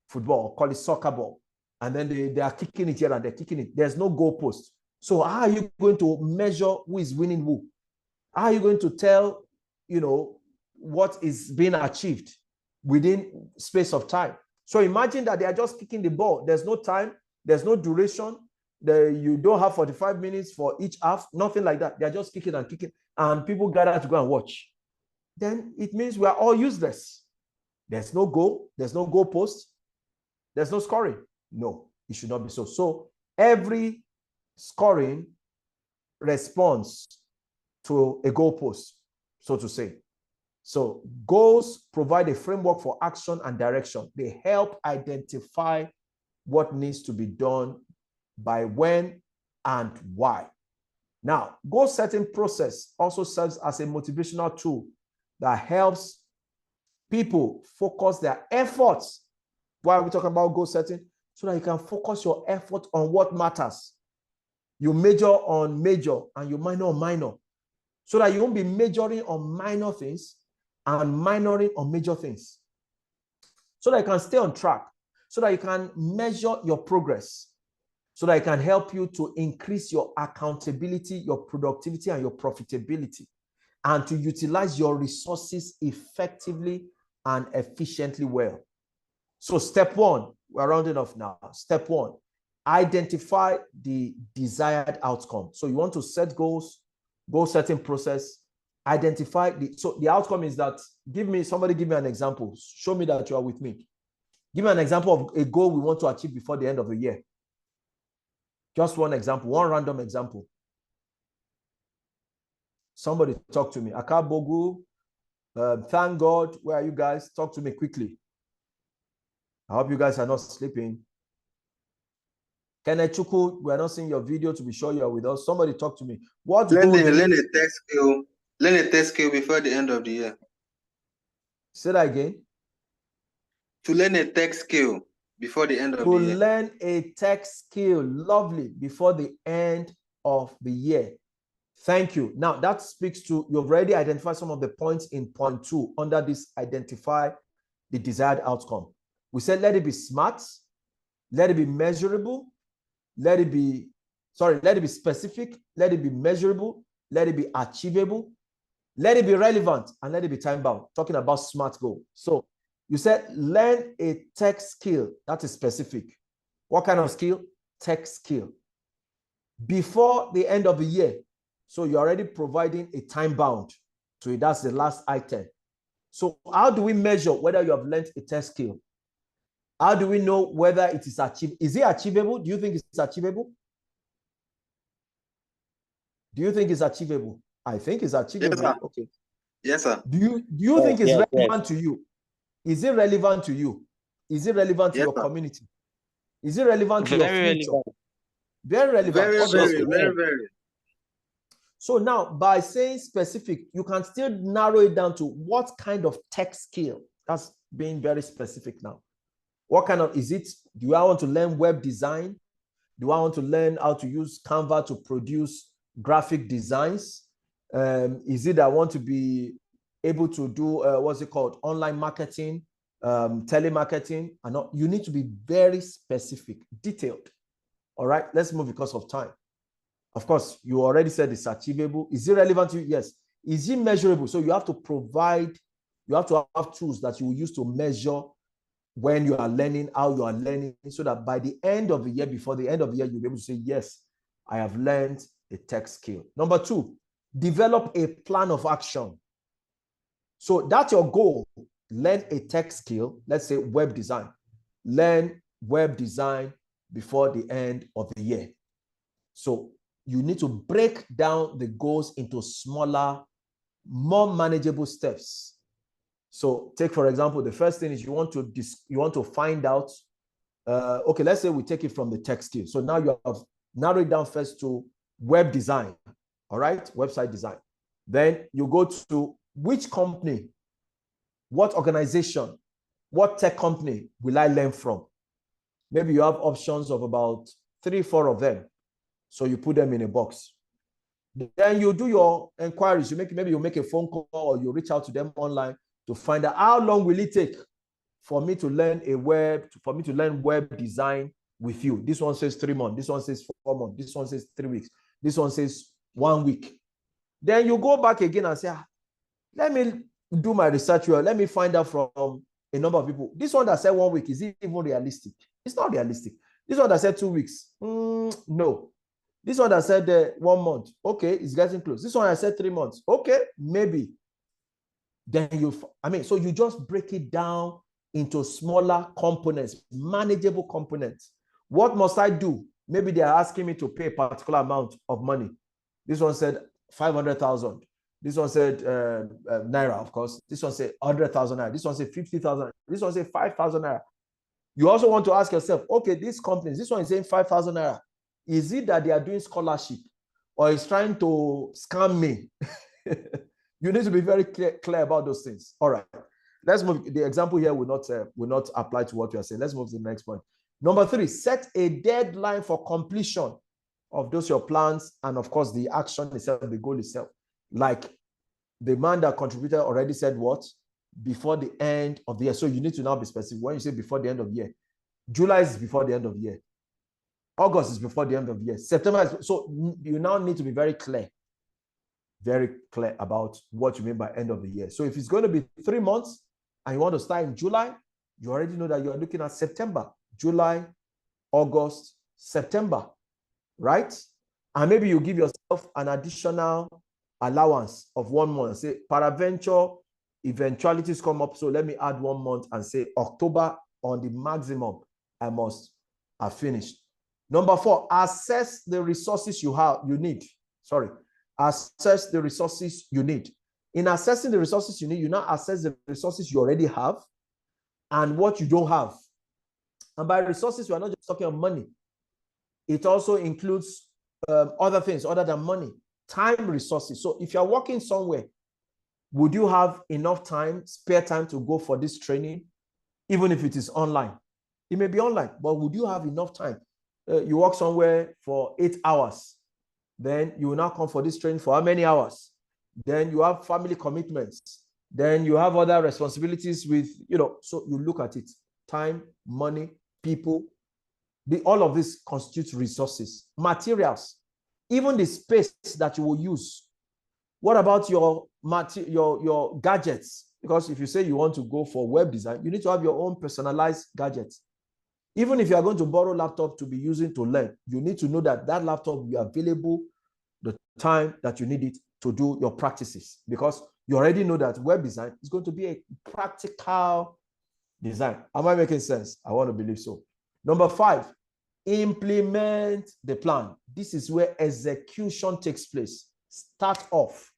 [SPEAKER 3] football, call it soccer ball, and then they are kicking it here and they're kicking it. There's no goalpost. So how are you going to measure who is winning who? How are you going to tell, what is being achieved within space of time? So imagine that they are just kicking the ball. There's no time, there's no duration. You don't have 45 minutes for each half, nothing like that. They're just kicking and kicking, and people gather to go and watch. Then it means we are all useless. There's no goal, there's no goal post, there's no scoring. No, it should not be so. So every scoring responds to a goal post, so to say. So goals provide a framework for action and direction. They help identify what needs to be done by when and why. Now, goal setting process also serves as a motivational tool that helps people focus their efforts. Why are we talking about goal setting? So that you can focus your effort on what matters. You major on major and you minor on minor. So that you won't be majoring on minor things and minoring on major things. So that you can stay on track. So that you can measure your progress. So that it can help you to increase your accountability, your productivity, and your profitability, and to utilize your resources effectively and efficiently well. So step one, we're rounding off now. Step one, identify the desired outcome. So you want to set goals, goal setting process, identify so the outcome is that, somebody give me an example. Show me that you are with me. Give me an example of a goal we want to achieve before the end of the year. Just one example, one random example. Somebody talk to me. Akabogu, thank God. Where are you guys? Talk to me quickly. I hope you guys are not sleeping. Kenechuku, we are not seeing your video to be sure you are with us. Somebody talk to me. What
[SPEAKER 8] learn
[SPEAKER 3] goal?
[SPEAKER 8] Learn a tech skill. Learn a tech skill before the end of the year.
[SPEAKER 3] Say that again.
[SPEAKER 8] To learn a tech skill before the end of the year.
[SPEAKER 3] To learn a tech skill, lovely, before the end of the year. Thank you. Now that speaks to, you've already identified some of the points in point 2 under this identify the desired outcome. We said let it be smart, let it be measurable, let it be specific, let it be measurable, let it be achievable, let it be relevant, and let it be time bound. Talking about SMART goal. So you said learn a tech skill that is specific. What kind of skill? Tech skill. Before the end of the year. So you're already providing a time bound to it. That's the last item. So how do we measure whether you have learned a tech skill? How do we know whether it is achievable? Is it achievable? Do you think it's achievable? Do you think it's achievable? I think it's achievable.
[SPEAKER 8] Yes, sir.
[SPEAKER 3] Okay.
[SPEAKER 8] Yes, sir.
[SPEAKER 3] Do you think it's relevant to you? Is it relevant to you? Is it relevant to your community? Is it relevant to your future? Very relevant.
[SPEAKER 8] Very.
[SPEAKER 3] So now, by saying specific, you can still narrow it down to what kind of tech skill. That's being very specific now. What kind of, do I want to learn web design? Do I want to learn how to use Canva to produce graphic designs? Is it I want to be able to do, online marketing, telemarketing? You need to be very specific, detailed. All right, let's move because of time. Of course, you already said it's achievable. Is it relevant to you? Yes. Is it measurable? So you have to have tools that you will use to measure when you are learning, how you are learning, so that by the end of the year, before the end of the year, you'll be able to say, yes, I have learned a tech skill. Number 2, develop a plan of action. So that's your goal. Learn a tech skill, let's say web design. Learn web design before the end of the year. So you need to break down the goals into smaller, more manageable steps. So take, for example, the first thing is you want to find out, okay, let's say we take it from the tech skill. So now you have narrowed down first to web design, all right, website design. Then you go to which company, what organization, what tech company will I learn from? Maybe you have options of about 3-4 of them. So you put them in a box. Then you do your inquiries. Maybe you make a phone call or you reach out to them online to find out how long will it take for me to learn web design with you. This one says 3 months. This one says 4 months. This one says 3 weeks. This one says 1 week. Then you go back again and say, let me do my research here. Let me find out from a number of people. This one that said 1 week, is it even realistic? It's not realistic. This one that said 2 weeks, no. This one that said 1 month, okay, it's getting close. This one I said 3 months, okay, maybe. Then so you just break it down into smaller components, manageable components. What must I do? Maybe they are asking me to pay a particular amount of money. This one said 500,000. This one said naira, of course. This one said 100,000 naira. This one said 50,000. This one said 5,000 naira. You also want to ask yourself, okay, these companies, this one is saying 5,000 naira. Is it that they are doing scholarship or is trying to scam me? You need to be very clear about those things. All right. Let's move. The example here will not apply to what you are saying. Let's move to the next point. Number 3, set a deadline for completion of those your plans, and of course the action itself, the goal itself. Like the man that contributed already said what? Before the end of the year. So you need to now be specific. When you say before the end of the year, July is before the end of the year. August is before the end of the year. September is, so you now need to be very clear about what you mean by end of the year. So if it's going to be 3 months and you want to start in July, you already know that you are looking at September, July, August, September, right? And maybe you give yourself an additional allowance of 1 month. Say, peradventure, eventualities come up, so let me add 1 month and say October on the maximum I must have finished. Number 4, assess the resources you need. Assess the resources you need. In assessing the resources you need, you now assess the resources you already have and what you don't have. And by resources, we are not just talking about money. It also includes other things other than money, time resources. So if you're working somewhere, would you have enough time, spare time to go for this training, even if it is online? It may be online, but would you have enough time? You work somewhere for 8 hours. Then you will now come for this training for how many hours? Then you have family commitments. Then you have other responsibilities with, so you look at it. Time, money, people. All of this constitutes resources, materials, even the space that you will use. What about your gadgets? Because if you say you want to go for web design, you need to have your own personalized gadgets. Even if you are going to borrow laptop to be using to learn, you need to know that that laptop will be available the time that you need it to do your practices, because you already know that web design is going to be a practical design. Am I making sense? I want to believe so. Number 5, implement the plan. This is where execution takes place. Start off.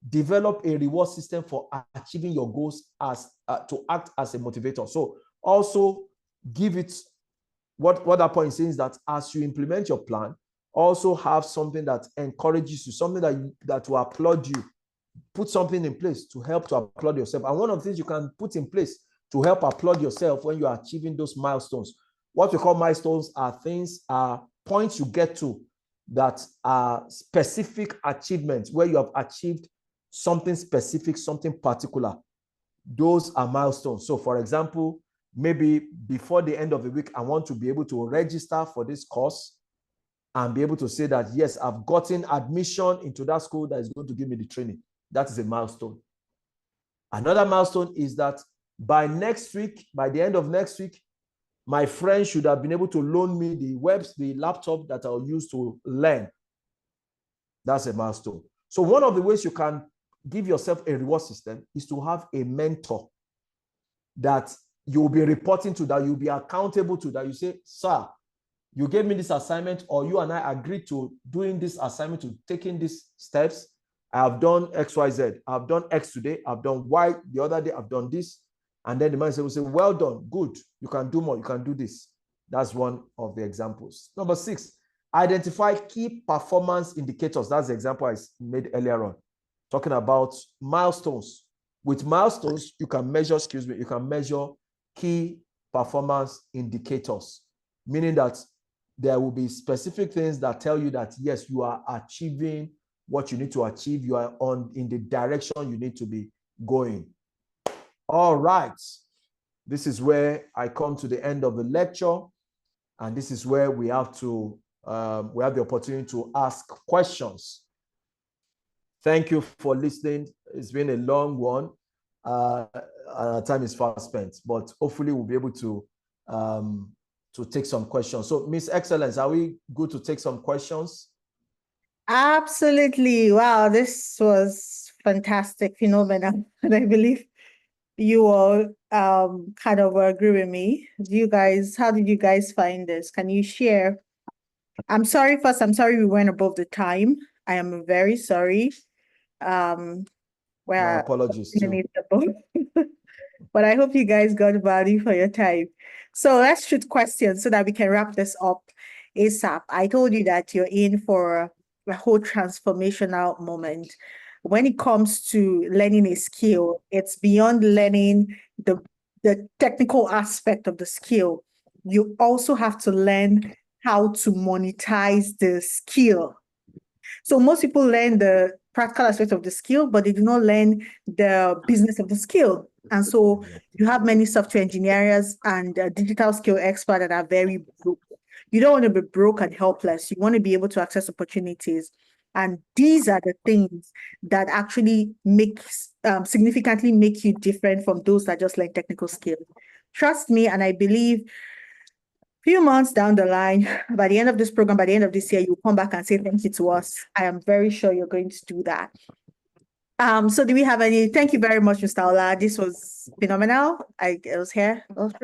[SPEAKER 3] Develop a reward system for achieving your goals to act as a motivator. So also give it what that point is saying is that as you implement your plan, also have something that encourages you, something that will applaud you. Put something in place to help to applaud yourself. And one of the things you can put in place to help applaud yourself when you are achieving those milestones, what we call milestones are points you get to that are specific achievements, where you have achieved something specific, something particular. Those are milestones. So for example, maybe before the end of the week, I want to be able to register for this course and be able to say that, yes, I've gotten admission into that school that is going to give me the training. That is a milestone. Another milestone is that by the end of next week, my friend should have been able to loan me the laptop that I'll use to learn. That's a milestone. So one of the ways you can give yourself a reward system is to have a mentor that you'll be reporting to, that you'll be accountable to, that you say, sir, you gave me this assignment, or you and I agreed to doing this assignment, to taking these steps. I have done X, Y, Z. I've done X today. I've done Y the other day. I've done this. And then the man will say, well done, good. You can do more. You can do this. That's one of the examples. Number 6, identify key performance indicators. That's the example I made earlier on, talking about milestones. With milestones, you can measure key performance indicators, meaning that there will be specific things that tell you that, yes, you are achieving what you need to achieve. You are in the direction you need to be going. All right. This is where I come to the end of the lecture. And this is where we have the opportunity to ask questions. Thank you for listening. It's been a long one. Our time is fast spent, but hopefully we'll be able to take some questions. So, Miss Excellence, are we good to take some questions?
[SPEAKER 1] Absolutely. Wow, this was fantastic, phenomenal. And I believe you all kind of agree with me. How did you guys find this? Can you share? I'm sorry we went above the time. I am very sorry.
[SPEAKER 3] My apologies too.
[SPEAKER 1] But I hope you guys got value for your time. So let's shoot questions so that we can wrap this up ASAP. I told you that you're in for a whole transformational moment. when it comes to learning a skill, it's beyond learning the technical aspect of the skill. You also have to learn how to monetize the skill. So most people learn the practical aspect of the skill, but they do not learn the business of the skill. And so you have many software engineers and digital skill experts that are very broke. You don't want to be broke and helpless. You want to be able to access opportunities. And these are the things that actually significantly make you different from those that just learn technical skills. Trust me, and I believe few months down the line, by the end of this program, by the end of this year, you'll come back and say thank you to us. I am very sure you're going to do that. So do we have any? Thank you very much, Mr. Ola. This was phenomenal. I was here also.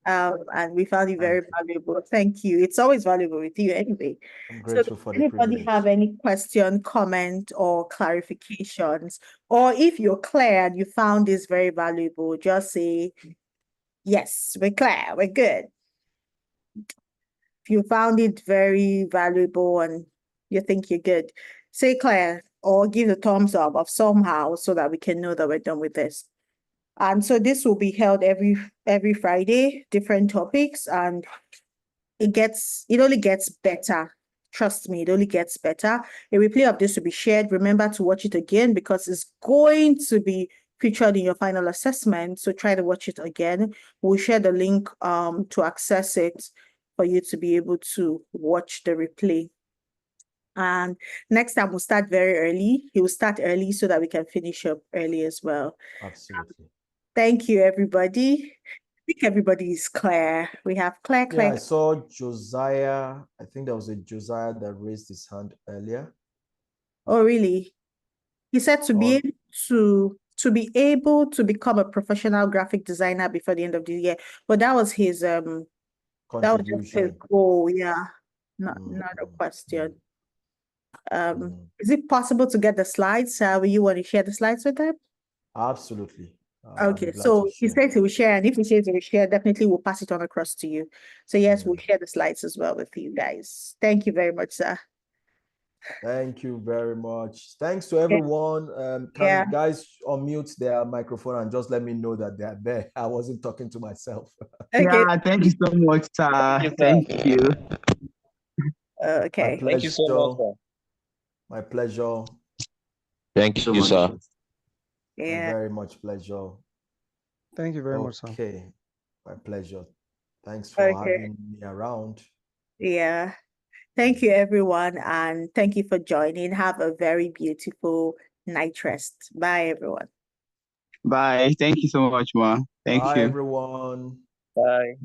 [SPEAKER 1] And we found it very valuable. Thank you. It's always valuable with you anyway.
[SPEAKER 3] I'm
[SPEAKER 1] So
[SPEAKER 3] grateful
[SPEAKER 1] does
[SPEAKER 3] for the
[SPEAKER 1] anybody
[SPEAKER 3] privilege.
[SPEAKER 1] have any question, comment, or clarifications? Or if you're clear and you found this very valuable, just say, yes, we're clear, we're good. If you found it very valuable and you think you're good, say Claire or give a thumbs up of somehow so that we can know that we're done with this. And so this will be held every Friday, different topics, and it only gets better. Trust me, it only gets better. A replay of this will be shared. Remember to watch it again because it's going to be featured in your final assessment. So try to watch it again. We'll share the link to access it for you to be able to watch the replay. And next time we'll start very early. He will start early so that we can finish up early as well.
[SPEAKER 3] Absolutely.
[SPEAKER 1] Thank you, everybody. I think everybody is clear. We have Claire.
[SPEAKER 3] Yeah, I saw Josiah. I think there was a Josiah that raised his hand earlier.
[SPEAKER 1] Oh, really? He said to be able to become a professional graphic designer before the end of the year. But that was his
[SPEAKER 3] contribution.
[SPEAKER 1] goal, yeah. Not a question. Is it possible to get the slides? Will you want to share the slides with them?
[SPEAKER 3] Absolutely.
[SPEAKER 1] Okay, so he says he will share, and if he says he will share, definitely we'll pass it on across to you. So yes, we'll share the slides as well with you guys. Thank you very much, sir.
[SPEAKER 3] Thank you very much. Thanks to everyone. Can you guys unmute their microphone and just let me know that they are there? I wasn't talking to myself.
[SPEAKER 1] Okay.
[SPEAKER 5] Yeah, thank you so much, sir. Thank you.
[SPEAKER 1] Okay.
[SPEAKER 3] Thank you so much, sir. My pleasure.
[SPEAKER 4] Thank you, sir.
[SPEAKER 1] Yeah.
[SPEAKER 3] Very much pleasure.
[SPEAKER 2] Thank you very much, sir.
[SPEAKER 3] Okay, my pleasure. Thanks for having me around.
[SPEAKER 1] Yeah. Thank you, everyone, and thank you for joining. Have a very beautiful night rest. Bye, everyone.
[SPEAKER 5] Bye. Thank you so much, Ma. Thank you.
[SPEAKER 3] Bye, everyone.
[SPEAKER 4] Bye.